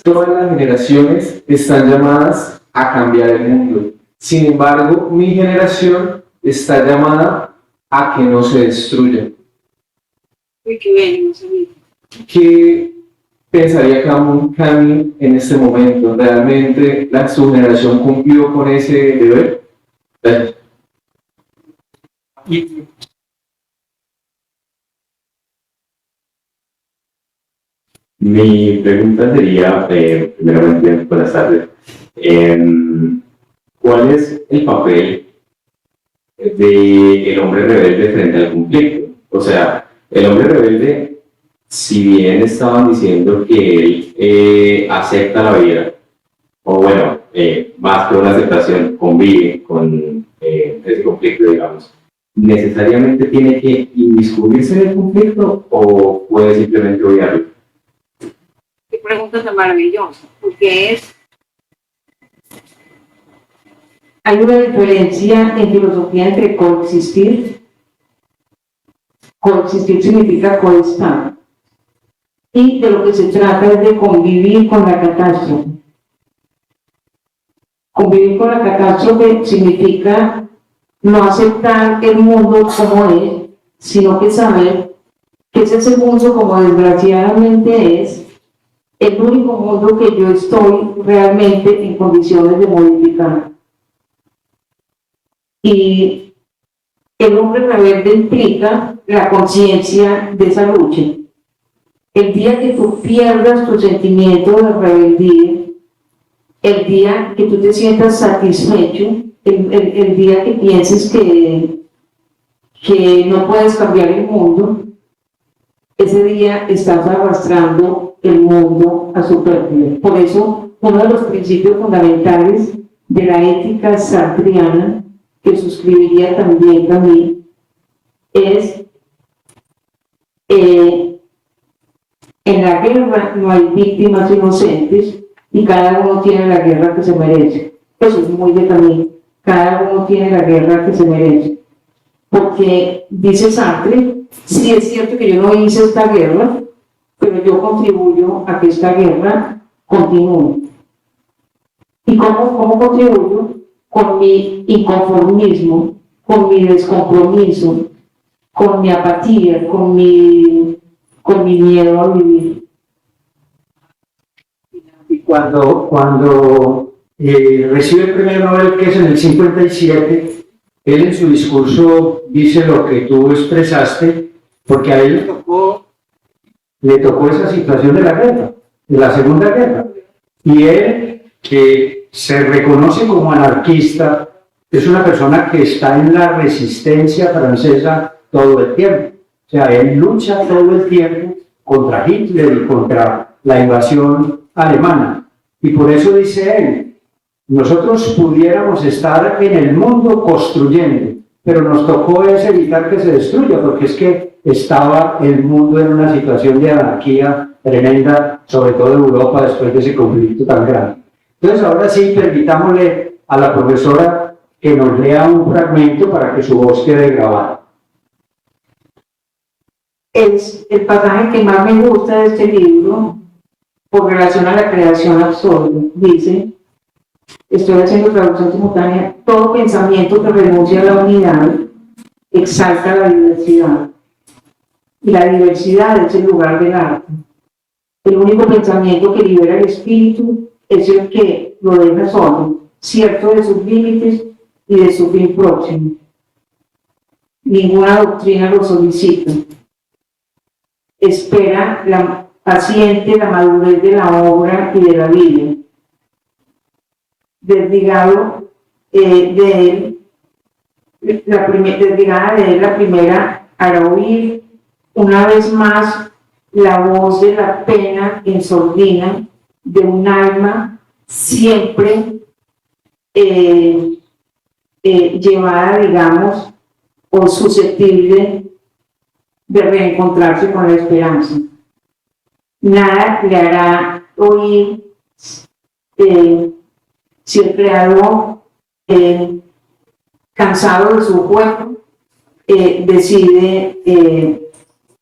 E: Todas las generaciones están llamadas a cambiar el mundo. Sin embargo, mi generación está llamada a que no se destruya.
C: Uy, qué bien, no sabía.
E: ¿Qué pensaría Camus en este momento? ¿Realmente su generación cumplió con ese deber? Gracias.
F: Mi pregunta sería, primeramente, buenas tardes. ¿Cuál es el papel del hombre rebelde frente al conflicto? O sea, el hombre rebelde, si bien estaban diciendo que él acepta la vida, o bueno, más que una aceptación, convive con ese conflicto, digamos, ¿necesariamente tiene que inmiscuirse en el conflicto o puede simplemente odiarlo?
C: Qué pregunta tan maravillosa, porque
D: Hay una diferencia en filosofía entre coexistir. Coexistir significa coestar. Y de lo que se trata es de convivir con la catástrofe. Convivir con la catástrofe significa no aceptar el mundo como es, sino que saber que ese mundo como desgraciadamente es el único mundo que yo estoy realmente en condiciones de modificar. Y el hombre rebelde implica la conciencia de esa lucha. El día que tú pierdas tu sentimiento de rebeldía, el día que tú te sientas satisfecho, el día que pienses que no puedes cambiar el mundo, ese día estás arrastrando el mundo a su pérdida. Por eso, uno de los principios fundamentales de la ética sartriana, que suscribiría también Camus, es en la guerra no hay víctimas inocentes y cada uno tiene la guerra que se merece. Eso es muy de Camus. Cada uno tiene la guerra que se merece. Porque, dice Sartre, sí es cierto que yo no hice esta guerra, pero yo contribuyo a que esta guerra continúe. ¿Y cómo contribuyo? Con mi inconformismo, con mi descompromiso, con mi apatía, con mi miedo a vivir.
B: Y cuando recibe el premio Nobel, que es en el 57, él en su discurso dice lo que tú expresaste, porque a él le tocó esa situación de la guerra, de la Segunda Guerra. Y él, que se reconoce como anarquista, es una persona que está en la resistencia francesa todo el tiempo. O sea, él lucha todo el tiempo contra Hitler y contra la invasión alemana. Y por eso dice él, nosotros pudiéramos estar en el mundo construyendo, pero nos tocó es evitar que se destruya, porque es que estaba el mundo en una situación de anarquía tremenda, sobre todo en Europa, después de ese conflicto tan grande. Entonces, ahora sí, permitámosle a la profesora que nos lea un fragmento para que su voz quede grabada.
D: Es el pasaje que más me gusta de este libro, por relación a la creación absurda. Dice, estoy haciendo traducción simultánea, todo pensamiento que renuncia a la unidad exalta la diversidad. Y la diversidad es el lugar del arte. El único pensamiento que libera el espíritu es el que lo deja solo, cierto de sus límites y de su fin próximo. Ninguna doctrina lo solicita. Espera paciente la madurez de la obra y de la vida. Desligado de él, la primera hará oír una vez más la voz de la pena en sordina de un alma siempre llevada, digamos, o susceptible de reencontrarse con la esperanza. Nada le hará oír si el creador, cansado de su juego, decide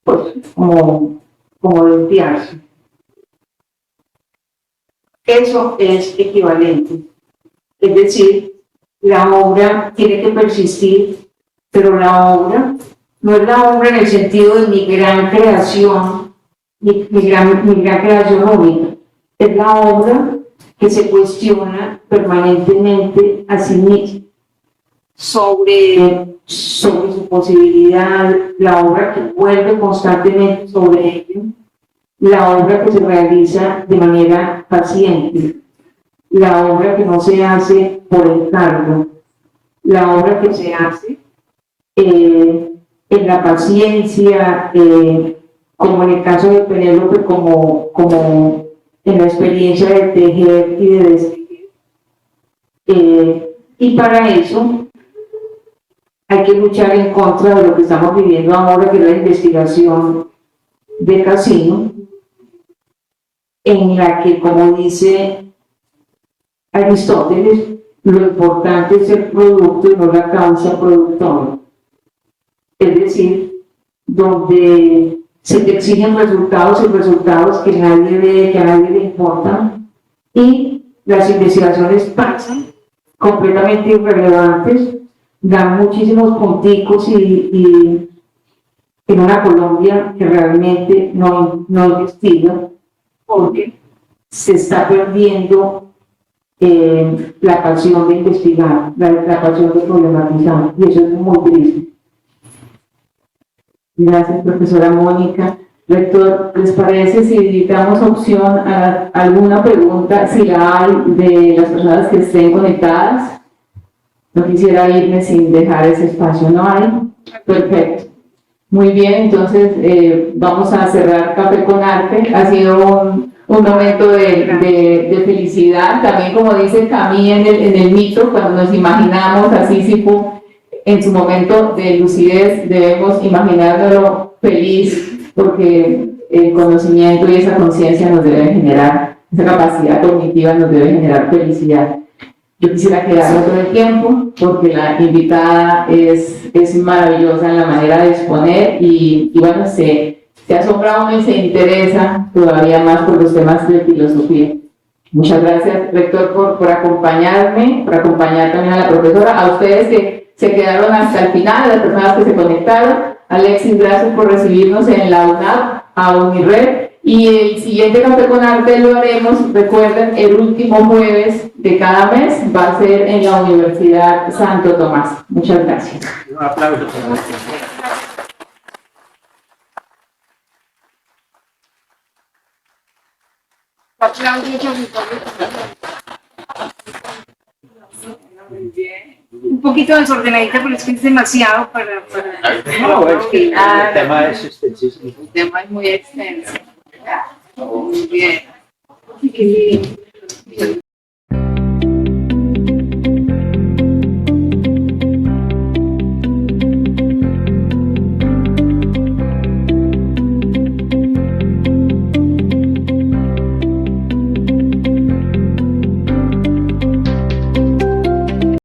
D: pues, como limpiarse. Eso es equivalente. Es decir, la obra tiene que persistir, pero la obra no es la obra en el sentido de mi gran creación, mi gran creación única. Es la obra que se cuestiona permanentemente a sí misma sobre su posibilidad, la obra que vuelve constantemente sobre ello la obra que se realiza de manera paciente, la obra que no se hace por encargo, la obra que se hace en la paciencia, como en el caso de Penélope, como en la experiencia de tejer y de destejer. Y para eso hay que luchar en contra de lo que estamos viviendo ahora, que es la investigación de Casino, en la que, como dice Aristóteles, lo importante es el producto y no la causa productora. Es decir, donde se te exigen resultados y resultados que nadie ve, que a nadie le importan, y las investigaciones pasan completamente irrelevantes, dan muchísimos punticos y en una Colombia que realmente no investiga, porque se está perdiendo la pasión de investigar, la pasión de problematizar, y eso es muy triste. Gracias, profesora Mónica. Rector, ¿les parece si damos opción a alguna pregunta, si la hay, de las personas que estén conectadas? No quisiera irme sin dejar ese espacio, ¿no hay? Perfecto. Muy bien, entonces vamos a cerrar Café con Arte. Ha sido un momento de felicidad, también como dice Camille en el mito, cuando nos imaginamos a Sísifo en su momento de lucidez, debemos imaginárnoslo feliz, porque el conocimiento y esa conciencia nos debe generar, esa capacidad cognitiva nos debe generar felicidad. Yo quisiera quedarme todo el tiempo, porque la invitada es maravillosa en la manera de exponer y bueno, se asombra uno y se interesa todavía más por los temas de filosofía. Muchas gracias, rector, por acompañarme, por acompañar también a la profesora, a ustedes que se quedaron hasta el final, a las personas que se conectaron. Alexis, gracias por recibirnos en la UNAP, a Unired, y el siguiente Café con Arte lo haremos, recuerden, el último jueves de cada mes, va a ser en la Universidad Santo Tomás. Muchas gracias.
B: Un aplauso.
C: Un poquito desordenadita, pero es que es demasiado para...
B: No, es que el tema es extensísimo.
A: El tema es muy extenso. Muy bien.